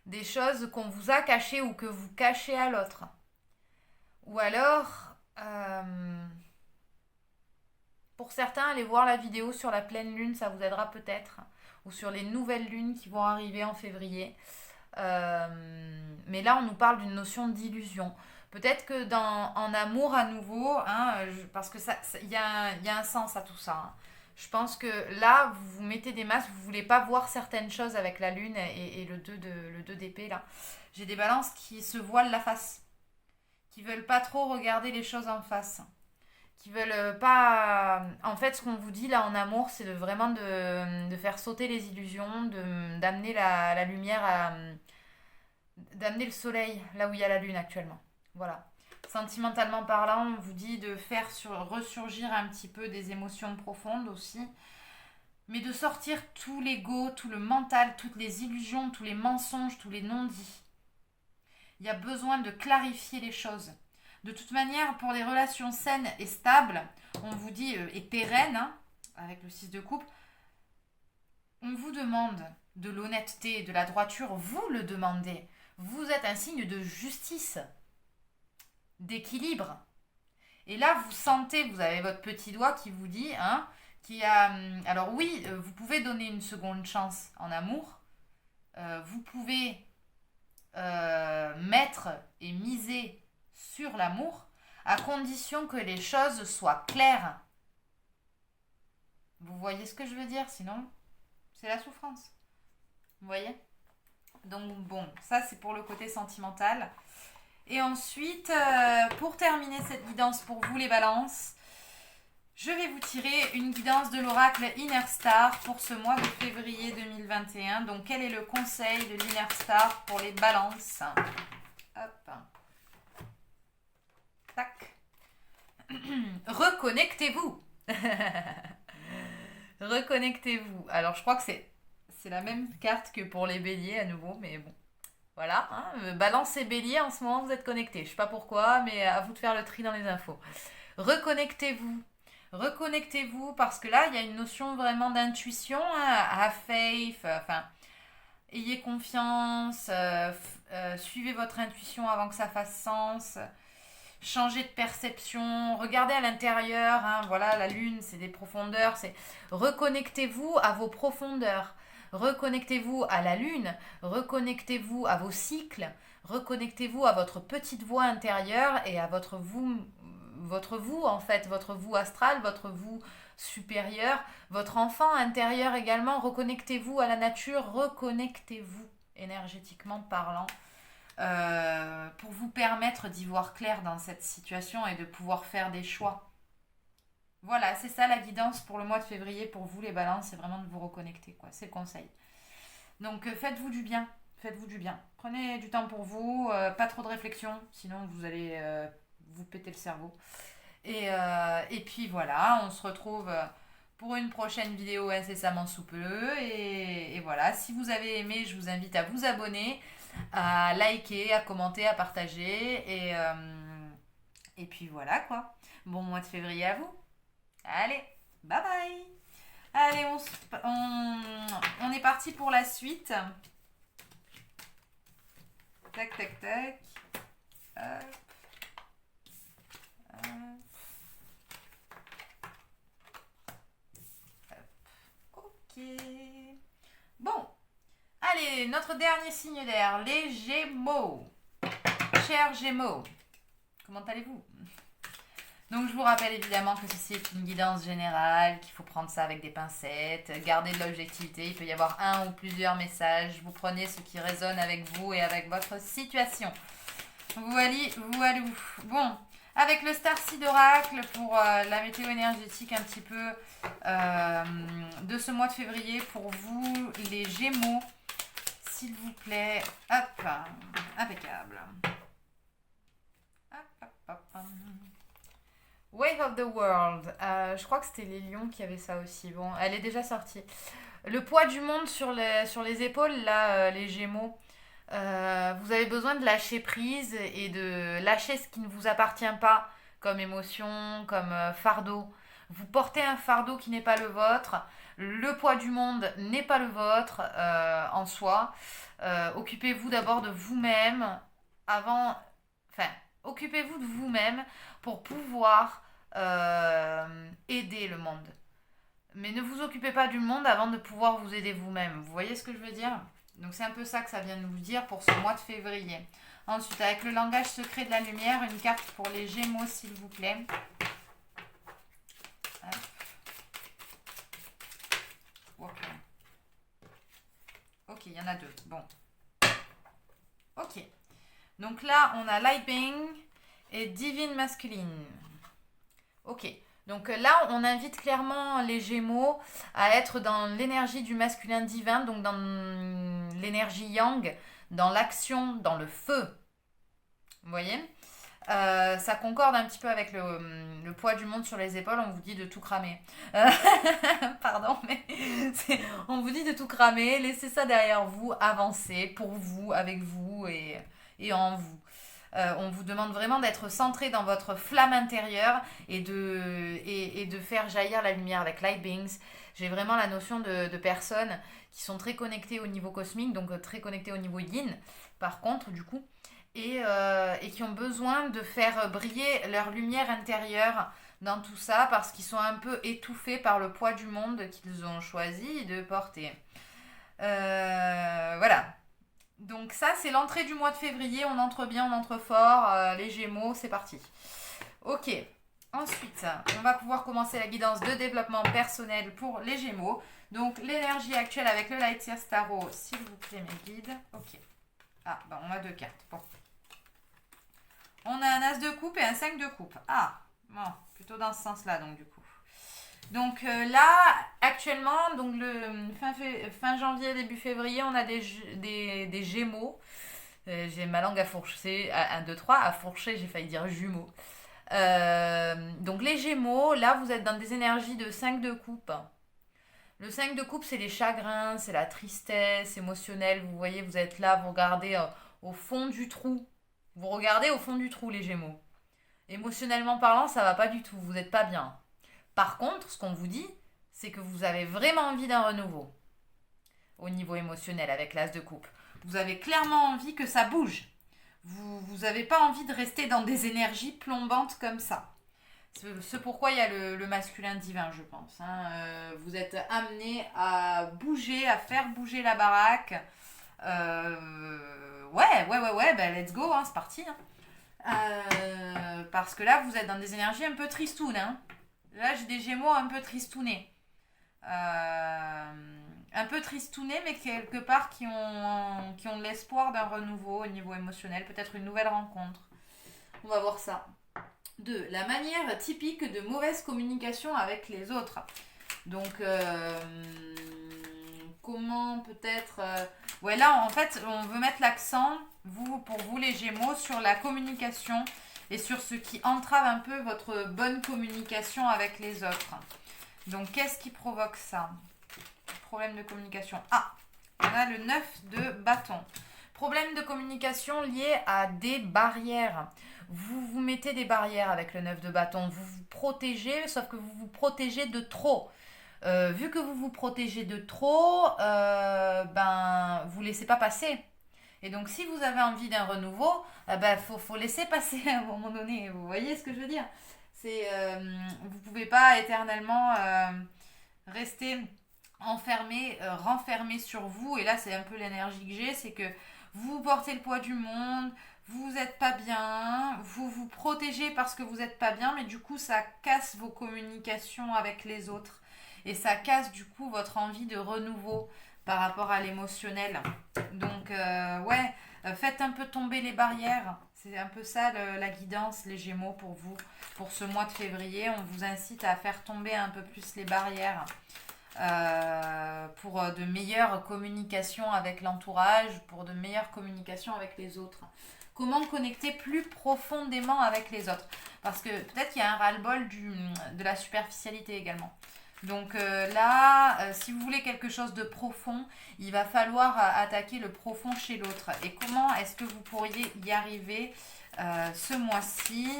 Des choses qu'on vous a cachées ou que vous cachez à l'autre. Ou alors, pour certains, allez voir la vidéo sur la pleine lune, ça vous aidera peut-être. Ou sur les nouvelles lunes qui vont arriver en février. Mais là, on nous parle d'une notion d'illusion. Peut-être que en amour à nouveau, hein, parce que il y a un sens à tout ça. Hein. Je pense que là, vous vous mettez des masques, vous voulez pas voir certaines choses avec la lune et le 2 d'épée là. J'ai des balances qui se voilent la face, qui veulent pas trop regarder les choses en face, qui veulent pas. En fait, ce qu'on vous dit là en amour, c'est vraiment de faire sauter les illusions, d'amener la lumière d'amener le soleil là où il y a la lune actuellement. Voilà. Sentimentalement parlant, on vous dit de faire ressurgir un petit peu des émotions profondes aussi, mais de sortir tout l'ego, tout le mental, toutes les illusions, tous les mensonges, tous les non-dits. Il y a besoin de clarifier les choses. De toute manière, pour les relations saines et stables, on vous dit, et pérennes, hein, avec le 6 de coupe, on vous demande de l'honnêteté, de la droiture, vous le demandez. Vous êtes un signe de justice, d'équilibre. Et là, vous sentez, vous avez votre petit doigt qui vous dit, hein, alors oui, vous pouvez donner une seconde chance en amour. Vous pouvez mettre et miser sur l'amour, à condition que les choses soient claires. Vous voyez ce que je veux dire? Sinon, c'est la souffrance. Vous voyez? Donc bon, ça c'est pour le côté sentimental. Et ensuite, pour terminer cette guidance pour vous les balances, Je vais vous tirer une guidance de l'oracle Inner Star pour ce mois de février 2021. Donc, quel est le conseil de l'Inner Star pour les balances? Hop. Tac. Reconnectez-vous. Reconnectez-vous. Alors, je crois que c'est la même carte que pour les béliers à nouveau, mais bon. Voilà, hein, balance et bélier, en ce moment, vous êtes connectés. Je sais pas pourquoi, mais à vous de faire le tri dans les infos. Reconnectez-vous. Reconnectez-vous parce que là, il y a une notion vraiment d'intuition, hein, have faith, enfin, ayez confiance, suivez votre intuition avant que ça fasse sens, changez de perception, regardez à l'intérieur, hein, voilà, la lune, c'est des profondeurs, c'est reconnectez-vous à vos profondeurs, reconnectez-vous à la lune, reconnectez-vous à vos cycles, reconnectez-vous à votre petite voix intérieure et à votre vous en fait, votre vous astral, votre vous supérieur, votre enfant intérieur également. Reconnectez-vous à la nature, reconnectez-vous énergétiquement parlant pour vous permettre d'y voir clair dans cette situation et de pouvoir faire des choix. Voilà, c'est ça la guidance pour le mois de février pour vous les balances, c'est vraiment de vous reconnecter, quoi. C'est le conseil. Donc faites-vous du bien, faites-vous du bien. Prenez du temps pour vous, pas trop de réflexion, sinon vous allez vous péter le cerveau. Et puis voilà, on se retrouve pour une prochaine vidéo incessamment sous peu. Et voilà, si vous avez aimé, je vous invite à vous abonner, à liker, à commenter, à partager. Et puis voilà quoi. Bon mois de février à vous. Allez, bye bye. Allez, on est parti pour la suite. Tac, tac, tac. Hop. Ok. Bon. Allez, notre dernier signe d'air, les Gémeaux. Chers Gémeaux, comment allez-vous? Donc je vous rappelle évidemment que ceci est une guidance générale, qu'il faut prendre ça avec des pincettes, garder de l'objectivité, il peut y avoir un ou plusieurs messages, vous prenez ce qui résonne avec vous et avec votre situation. Voilà. Bon, avec le Starseed Oracle pour la météo énergétique un petit peu de ce mois de février pour vous les Gémeaux, s'il vous plaît. Hop, impeccable. Hop. Wave of the World. Je crois que c'était les lions qui avaient ça aussi. Bon, elle est déjà sortie. Le poids du monde sur les épaules, là, les Gémeaux. Vous avez besoin de lâcher prise et de lâcher ce qui ne vous appartient pas comme émotion, comme fardeau. Vous portez un fardeau qui n'est pas le vôtre. Le poids du monde n'est pas le vôtre en soi. Occupez-vous d'abord de vous-même avant... Enfin, occupez-vous de vous-même pour pouvoir aider le monde. Mais ne vous occupez pas du monde avant de pouvoir vous aider vous-même. Vous voyez ce que je veux dire? Donc c'est un peu ça que ça vient de nous dire pour ce mois de février. Ensuite, avec le langage secret de la lumière, une carte pour les Gémeaux, s'il vous plaît. Ok, il y en a deux. Bon. Ok. Donc là, on a Light Being et Divine Masculine. Ok. Donc là, on invite clairement les Gémeaux à être dans l'énergie du masculin divin, donc dans l'énergie yang, dans l'action, dans le feu. Vous voyez? Ça concorde un petit peu avec le poids du monde sur les épaules. On vous dit de tout cramer. Pardon, mais on vous dit de tout cramer. Laissez ça derrière vous, avancez pour vous, avec vous et en vous. On vous demande vraiment d'être centré dans votre flamme intérieure et de faire jaillir la lumière avec Light Beings. J'ai vraiment la notion de personnes qui sont très connectées au niveau cosmique, donc très connectées au niveau yin, par contre, du coup, et qui ont besoin de faire briller leur lumière intérieure dans tout ça parce qu'ils sont un peu étouffés par le poids du monde qu'ils ont choisi de porter. Voilà. Donc ça, c'est l'entrée du mois de février. On entre bien, on entre fort. Les Gémeaux, c'est parti. Ok. Ensuite, on va pouvoir commencer la guidance de développement personnel pour les Gémeaux. Donc, l'énergie actuelle avec le Light Year Tarot, s'il vous plaît, mes guides. Ok. Ah, bah on a deux cartes. Bon. On a un As de coupe et un 5 de coupe. Ah, bon, plutôt dans ce sens-là, donc, du coup. Donc là, actuellement, donc le fin janvier, début février, on a des Gémeaux. J'ai ma langue à fourcher, 1, 2, 3, à fourcher, j'ai failli dire jumeaux. Donc les Gémeaux, là, vous êtes dans des énergies de 5 de coupe. Le 5 de coupe, c'est les chagrins, c'est la tristesse émotionnelle. Vous voyez, vous êtes là, vous regardez au fond du trou. Vous regardez au fond du trou, les Gémeaux. Émotionnellement parlant, ça va pas du tout, vous n'êtes pas bien. Par contre, ce qu'on vous dit, c'est que vous avez vraiment envie d'un renouveau au niveau émotionnel avec l'as de coupe. Vous avez clairement envie que ça bouge. Vous n'avez pas envie de rester dans des énergies plombantes comme ça. C'est pourquoi il y a le masculin divin, je pense. Vous êtes amené à bouger, à faire bouger la baraque. Ouais, ben let's go, c'est parti. Parce que là, vous êtes dans des énergies un peu tristounes. Là, j'ai des Gémeaux un peu tristounés. Un peu tristounés, mais quelque part qui ont l'espoir d'un renouveau au niveau émotionnel, peut-être une nouvelle rencontre. On va voir ça. 2. La manière typique de mauvaise communication avec les autres. Donc, comment peut-être... Ouais, là, en fait, on veut mettre l'accent, pour vous les Gémeaux, sur la communication et sur ce qui entrave un peu votre bonne communication avec les autres. Donc, qu'est-ce qui provoque ça? Problème de communication. On a le 9 de bâton. Problème de communication lié à des barrières. Vous vous mettez des barrières avec le 9 de bâton. Vous vous protégez, sauf que vous vous protégez de trop. Vu que vous vous protégez de trop, vous laissez pas passer. Et donc, si vous avez envie d'un renouveau, faut laisser passer à un moment donné. Vous voyez ce que je veux dire? Vous pouvez pas éternellement rester enfermé, renfermé sur vous. Et là, c'est un peu l'énergie que j'ai, c'est que vous portez le poids du monde, vous n'êtes pas bien, vous vous protégez parce que vous n'êtes pas bien, mais du coup, ça casse vos communications avec les autres. Et ça casse du coup votre envie de renouveau par rapport à l'émotionnel. Donc, faites un peu tomber les barrières. C'est un peu ça la guidance, les Gémeaux, pour vous. Pour ce mois de février, on vous incite à faire tomber un peu plus les barrières pour de meilleures communications avec l'entourage, pour de meilleures communications avec les autres. Comment connecter plus profondément avec les autres? Parce que peut-être qu'il y a un ras-le-bol de la superficialité également. Donc si vous voulez quelque chose de profond, il va falloir attaquer le profond chez l'autre. Et comment est-ce que vous pourriez y arriver ce mois-ci?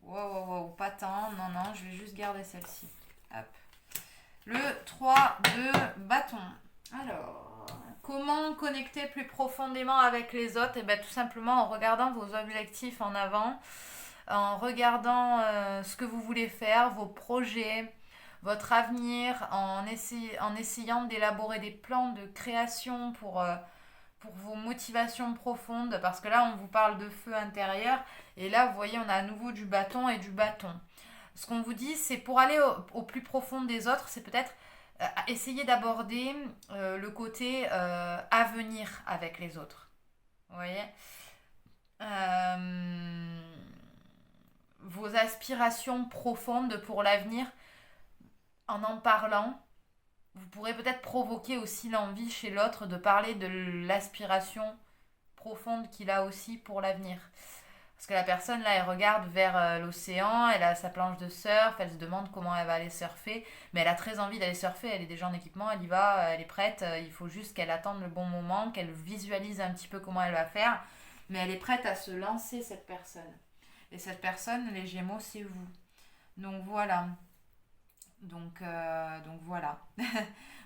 Wow, pas tant. Non, je vais juste garder celle-ci. Hop. Le 3 de bâton. Alors, comment connecter plus profondément avec les autres? Tout simplement en regardant vos objectifs en avant, en regardant ce que vous voulez faire, vos projets, votre avenir, en essayant d'élaborer des plans de création pour vos motivations profondes, parce que là on vous parle de feu intérieur, et là vous voyez on a à nouveau du bâton et du bâton. Ce qu'on vous dit, c'est pour aller au plus profond des autres, c'est peut-être essayer d'aborder le côté avenir avec les autres. Vous voyez vos aspirations profondes pour l'avenir, en parlant, vous pourrez peut-être provoquer aussi l'envie chez l'autre de parler de l'aspiration profonde qu'il a aussi pour l'avenir. Parce que la personne, là, elle regarde vers l'océan, elle a sa planche de surf, elle se demande comment elle va aller surfer, mais elle a très envie d'aller surfer, elle est déjà en équipement, elle y va, elle est prête, il faut juste qu'elle attende le bon moment, qu'elle visualise un petit peu comment elle va faire, mais elle est prête à se lancer, cette personne. Et cette personne, les Gémeaux, c'est vous. Donc voilà. Donc voilà.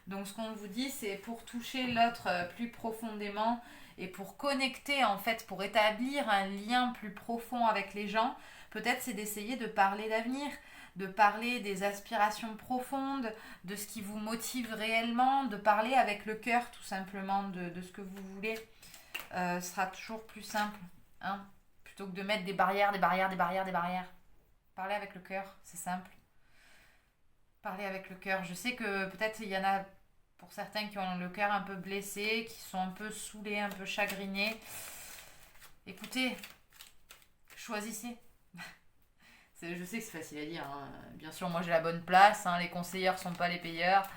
Donc ce qu'on vous dit, c'est pour toucher l'autre plus profondément et pour connecter, en fait, pour établir un lien plus profond avec les gens, peut-être c'est d'essayer de parler d'avenir, de parler des aspirations profondes, de ce qui vous motive réellement, de parler avec le cœur tout simplement de ce que vous voulez. Ce sera toujours plus simple, plutôt que de mettre des barrières. Parler avec le cœur, c'est simple. Parler avec le cœur. Je sais que peut-être il y en a pour certains qui ont le cœur un peu blessé, qui sont un peu saoulés, un peu chagrinés. Écoutez, choisissez. Je sais que c'est facile à dire, hein. Bien sûr, moi j'ai la bonne place, hein. Les conseilleurs ne sont pas les payeurs,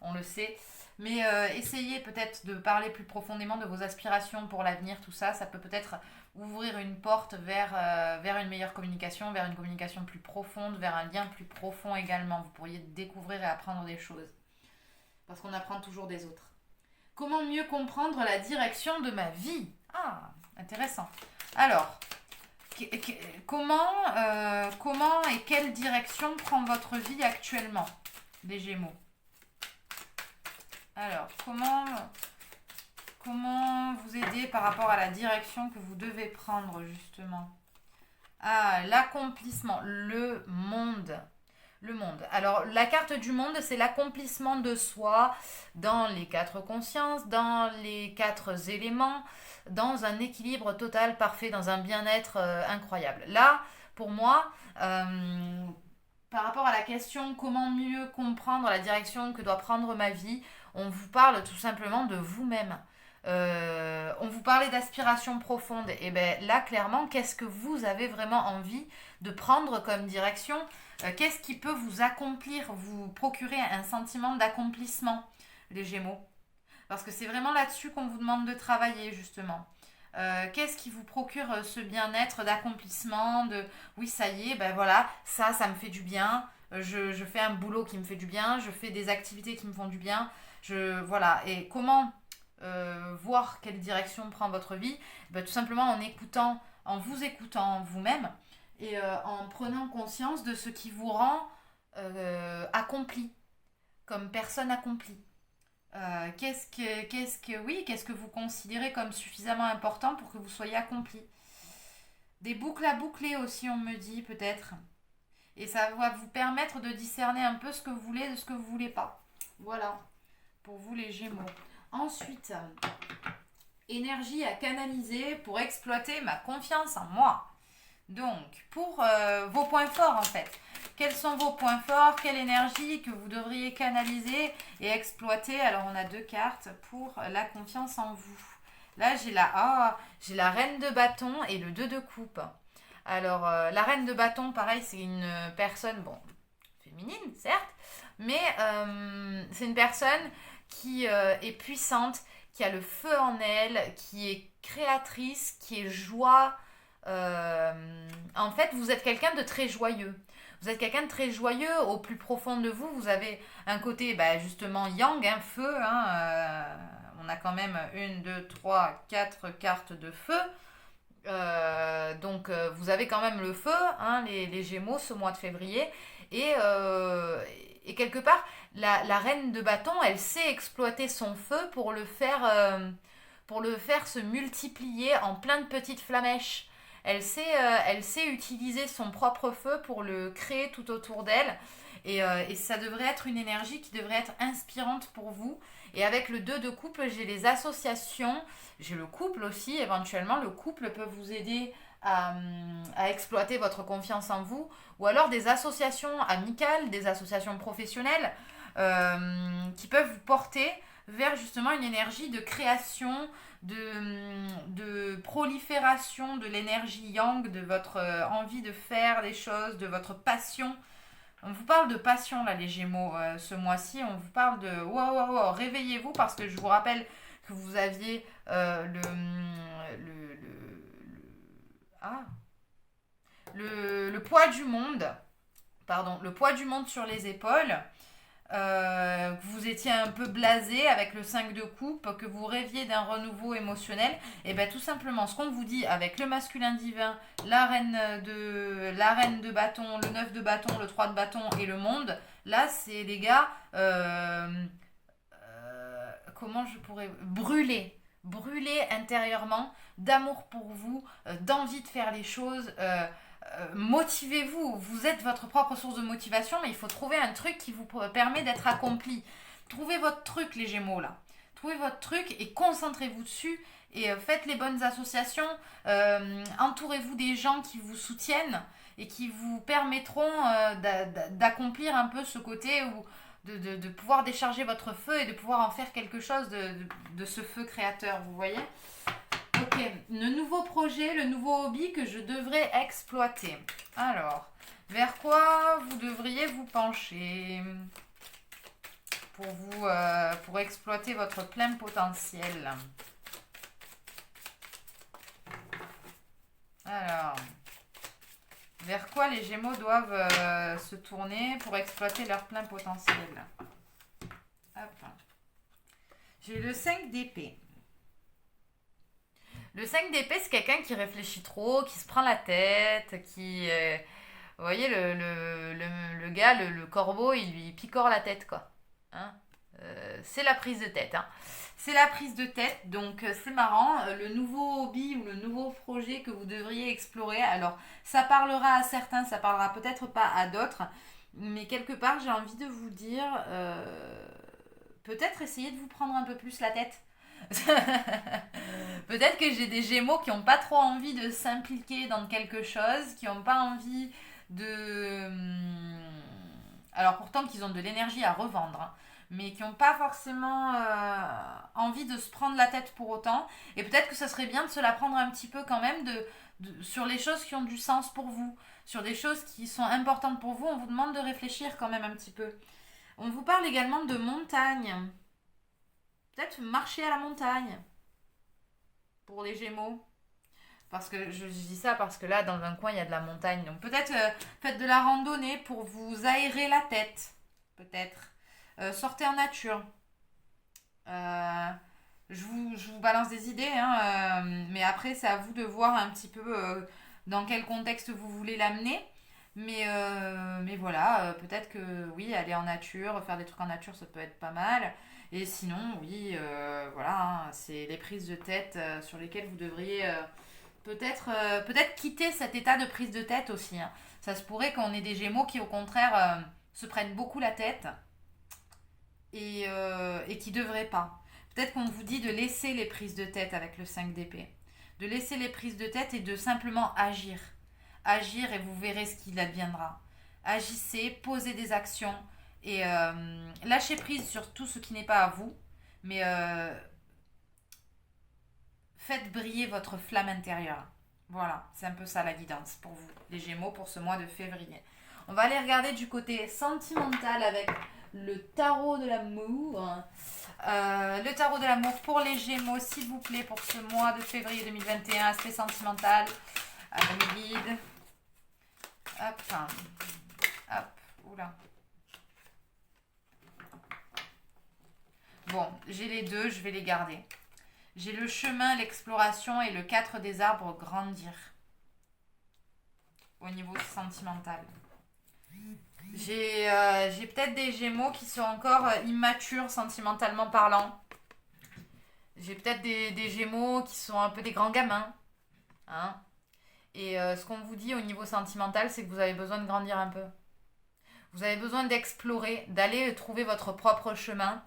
on le sait. Mais essayez peut-être de parler plus profondément de vos aspirations pour l'avenir, tout ça. Ça peut peut-être ouvrir une porte vers une meilleure communication, vers une communication plus profonde, vers un lien plus profond également. Vous pourriez découvrir et apprendre des choses. Parce qu'on apprend toujours des autres. Comment mieux comprendre la direction de ma vie? Ah, intéressant. Alors, comment et quelle direction prend votre vie actuellement, les Gémeaux? Alors, comment vous aider par rapport à la direction que vous devez prendre, justement? Ah, l'accomplissement, le monde. Le monde. Alors, la carte du monde, c'est l'accomplissement de soi dans les quatre consciences, dans les quatre éléments, dans un équilibre total, parfait, dans un bien-être incroyable. Là, pour moi, par rapport à la question comment mieux comprendre la direction que doit prendre ma vie, on vous parle tout simplement de vous-même. On vous parlait d'aspiration profonde. Et bien là, clairement, qu'est-ce que vous avez vraiment envie de prendre comme direction? Qu'est-ce qui peut vous accomplir, vous procurer un sentiment d'accomplissement, les Gémeaux? Parce que c'est vraiment là-dessus qu'on vous demande de travailler, justement. Qu'est-ce qui vous procure ce bien-être d'accomplissement, de oui, ça y est, ben voilà, ça me fait du bien, je fais un boulot qui me fait du bien, je fais des activités qui me font du bien, voilà. Et comment voir quelle direction prend votre vie? Ben, tout simplement en vous écoutant vous-même et en prenant conscience de ce qui vous rend accompli, comme personne accomplie. Qu'est-ce que vous considérez comme suffisamment important pour que vous soyez accompli? Des boucles à boucler aussi, on me dit peut-être. Et ça va vous permettre de discerner un peu ce que vous voulez de ce que vous voulez pas. Voilà, pour vous les Gémeaux. Ensuite, énergie à canaliser pour exploiter ma confiance en moi. Donc, pour vos points forts en fait. Quels sont vos points forts? Quelle énergie que vous devriez canaliser et exploiter? Alors, on a deux cartes pour la confiance en vous. Là, j'ai la reine de bâton et le 2 de coupe. Alors, la reine de bâton, pareil, c'est une personne, bon, féminine, certes, mais c'est une personne qui est puissante, qui a le feu en elle, qui est créatrice, qui est joie. En fait, vous êtes quelqu'un de très joyeux. Vous êtes quelqu'un de très joyeux au plus profond de vous. Vous avez un côté, justement, yang, feu. On a quand même 1, 2, 3, 4 cartes de feu. Donc, vous avez quand même le feu, les Gémeaux, ce mois de février. Et quelque part, la reine de bâton, elle sait exploiter son feu pour le faire se multiplier en plein de petites flamèches. Elle sait utiliser son propre feu pour le créer tout autour d'elle. Et ça devrait être une énergie qui devrait être inspirante pour vous. Et avec le 2 de coupe, j'ai les associations. J'ai le couple aussi, éventuellement. Le couple peut vous aider à exploiter votre confiance en vous. Ou alors des associations amicales, des associations professionnelles qui peuvent vous porter vers justement une énergie de création, de prolifération de l'énergie yang, de votre envie de faire des choses, de votre passion. On vous parle de passion là les Gémeaux ce mois-ci, on vous parle de wow, réveillez-vous parce que je vous rappelle que vous aviez le poids du monde, le poids du monde sur les épaules. Que vous étiez un peu blasé avec le 5 de coupe, que vous rêviez d'un renouveau émotionnel, et bien tout simplement ce qu'on vous dit avec le masculin divin, la reine de bâton, le 9 de bâton, le 3 de bâton et le monde, là c'est les gars, comment je pourrais brûler intérieurement d'amour pour vous, d'envie de faire les choses, motivez-vous, vous êtes votre propre source de motivation, mais il faut trouver un truc qui vous permet d'être accompli. Trouvez votre truc les Gémeaux là, trouvez votre truc et concentrez-vous dessus et faites les bonnes associations, entourez-vous des gens qui vous soutiennent et qui vous permettront d'accomplir un peu ce côté où de pouvoir décharger votre feu et de pouvoir en faire quelque chose de ce feu créateur, vous voyez. Ok, le nouveau projet, le nouveau hobby que je devrais exploiter. Alors, Vers quoi vous devriez vous pencher pour exploiter votre plein potentiel? Alors, vers quoi les Gémeaux doivent se tourner pour exploiter leur plein potentiel? Hop. J'ai le 5 d'épée. Le 5 d'épée, c'est quelqu'un qui réfléchit trop, qui se prend la tête, qui... vous voyez, le gars, le corbeau, il lui picore la tête, quoi. Hein. C'est la prise de tête. Hein. C'est la prise de tête, donc c'est marrant. Le nouveau hobby ou le nouveau projet que vous devriez explorer, alors ça parlera à certains, ça parlera peut-être pas à d'autres, mais quelque part j'ai envie de vous dire, peut-être essayer de vous prendre un peu plus la tête. Peut-être que j'ai des Gémeaux qui n'ont pas trop envie de s'impliquer dans quelque chose, qui n'ont pas envie de... Alors pourtant qu'ils ont de l'énergie à revendre, hein, mais qui n'ont pas forcément envie de se prendre la tête pour autant. Et peut-être que ça serait bien de se la prendre un petit peu quand même sur les choses qui ont du sens pour vous, sur des choses qui sont importantes pour vous. On vous demande de réfléchir quand même un petit peu. On vous parle également de montagne. Peut-être marcher à la montagne pour les Gémeaux. Parce que je dis ça parce que là, dans un coin, il y a de la montagne. Donc peut-être faites de la randonnée pour vous aérer la tête. Peut-être. Sortez en nature. Je vous balance des idées, hein, mais après, c'est à vous de voir un petit peu dans quel contexte vous voulez l'amener. Mais voilà, peut-être que oui, aller en nature, faire des trucs en nature, ça peut être pas mal. Et sinon, oui, voilà, hein, c'est les prises de tête sur lesquelles vous devriez peut-être quitter cet état de prise de tête aussi. Hein. Ça se pourrait qu'on ait des Gémeaux qui, au contraire, se prennent beaucoup la tête et qui ne devraient pas. Peut-être qu'on vous dit de laisser les prises de tête avec le 5 d'épée. De laisser les prises de tête et de simplement agir. Agir et vous verrez ce qu'il adviendra. Agissez, posez des actions et lâchez prise sur tout ce qui n'est pas à vous. Mais faites briller votre flamme intérieure. Voilà, c'est un peu ça la guidance pour vous, les Gémeaux, pour ce mois de février. On va aller regarder du côté sentimental avec le tarot de l'amour. Le tarot de l'amour pour les Gémeaux, s'il vous plaît, pour ce mois de février 2021, aspect sentimental. Avec le guide. Hop, hop, oula. Bon, j'ai les deux, je vais les garder. J'ai le chemin, l'exploration et le 4 des arbres, grandir. Au niveau sentimental. J'ai peut-être des Gémeaux qui sont encore immatures sentimentalement parlant. J'ai peut-être des Gémeaux qui sont un peu des grands gamins. Hein. Et ce qu'on vous dit au niveau sentimental, c'est que vous avez besoin de grandir un peu. Vous avez besoin d'explorer, d'aller trouver votre propre chemin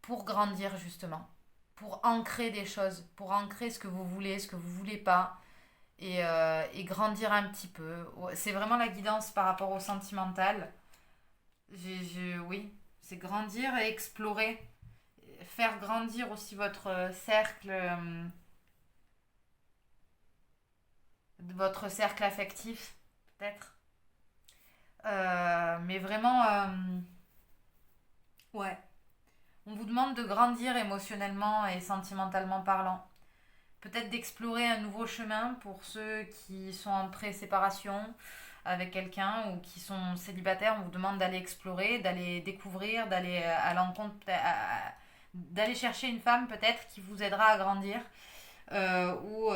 pour grandir justement. Pour ancrer des choses, pour ancrer ce que vous voulez, ce que vous voulez pas. Et grandir un petit peu. C'est vraiment la guidance par rapport au sentimental. Oui, c'est grandir et explorer. Faire grandir aussi votre cercle affectif, peut-être. Mais vraiment, ouais. On vous demande de grandir émotionnellement et sentimentalement parlant. Peut-être d'explorer un nouveau chemin pour ceux qui sont en pré-séparation avec quelqu'un ou qui sont célibataires. On vous demande d'aller explorer, d'aller découvrir, d'aller à l'encontre, d'aller chercher une femme peut-être qui vous aidera à grandir. Ou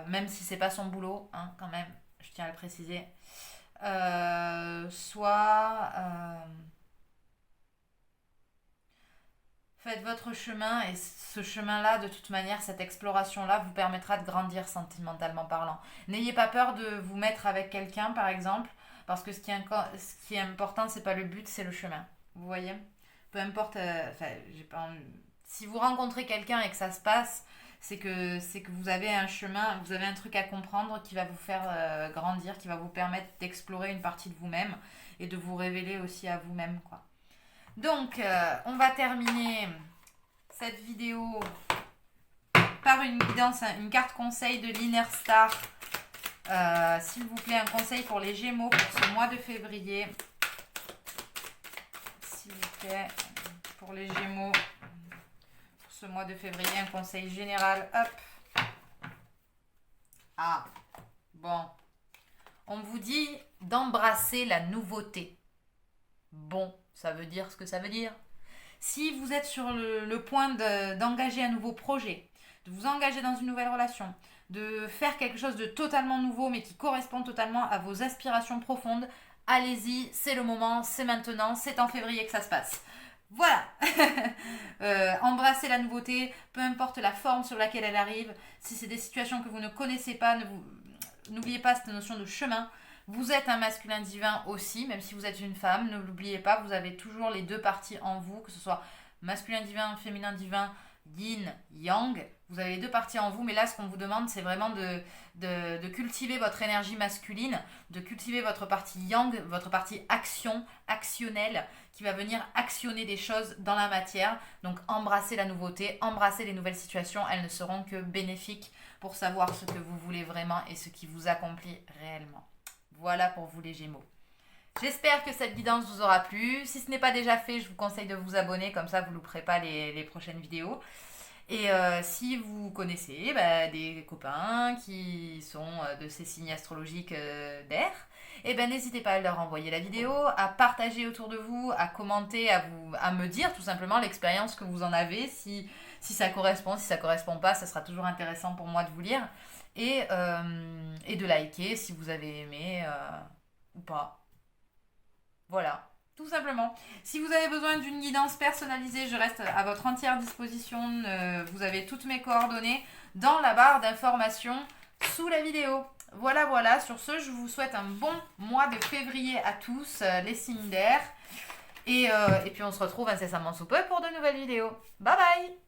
même si c'est pas son boulot, hein, quand même, je tiens à le préciser. Soit faites votre chemin et ce chemin-là, de toute manière, cette exploration-là vous permettra de grandir sentimentalement parlant. N'ayez pas peur de vous mettre avec quelqu'un, par exemple, parce que ce qui est important, c'est pas le but, c'est le chemin. Vous voyez? Peu importe, si vous rencontrez quelqu'un et que ça se passe, c'est que vous avez un chemin, vous avez un truc à comprendre qui va vous faire grandir, qui va vous permettre d'explorer une partie de vous-même et de vous révéler aussi à vous-même, quoi. Donc, on va terminer cette vidéo par une guidance, une carte conseil de l'Inner Star S'il vous plaît, un conseil pour les Gémeaux pour ce mois de février. S'il vous plaît, pour les Gémeaux, pour ce mois de février, un conseil général. Hop. Ah, bon. On vous dit d'embrasser la nouveauté. Bon, ça veut dire ce que ça veut dire. Si vous êtes sur le point d'engager un nouveau projet, de vous engager dans une nouvelle relation, de faire quelque chose de totalement nouveau mais qui correspond totalement à vos aspirations profondes, allez-y, c'est le moment, c'est maintenant, c'est en février que ça se passe. Voilà. Embrassez la nouveauté, peu importe la forme sur laquelle elle arrive. Si c'est des situations que vous ne connaissez pas, n'oubliez pas cette notion de chemin. Vous êtes un masculin divin aussi, même si vous êtes une femme, ne l'oubliez pas, vous avez toujours les deux parties en vous, que ce soit masculin divin, féminin divin, yin, yang, vous avez les deux parties en vous, mais là ce qu'on vous demande c'est vraiment de cultiver votre énergie masculine, de cultiver votre partie yang, votre partie action, actionnelle, qui va venir actionner des choses dans la matière, donc embrasser la nouveauté, embrasser les nouvelles situations, elles ne seront que bénéfiques pour savoir ce que vous voulez vraiment et ce qui vous accomplit réellement. Voilà pour vous les Gémeaux. J'espère que cette guidance vous aura plu. Si ce n'est pas déjà fait, je vous conseille de vous abonner, comme ça vous ne louperez pas les prochaines vidéos. Et si vous connaissez des copains qui sont de ces signes astrologiques d'air, n'hésitez pas à leur envoyer la vidéo, à partager autour de vous, à commenter, à me dire tout simplement l'expérience que vous en avez, si ça correspond, si ça correspond pas, ça sera toujours intéressant pour moi de vous lire. Et de liker si vous avez aimé ou pas. Voilà, tout simplement. Si vous avez besoin d'une guidance personnalisée, je reste à votre entière disposition. Vous avez toutes mes coordonnées dans la barre d'informations sous la vidéo. Voilà. Sur ce, je vous souhaite un bon mois de février à tous, les signes d'air. Et puis on se retrouve incessamment sous peu pour de nouvelles vidéos. Bye bye!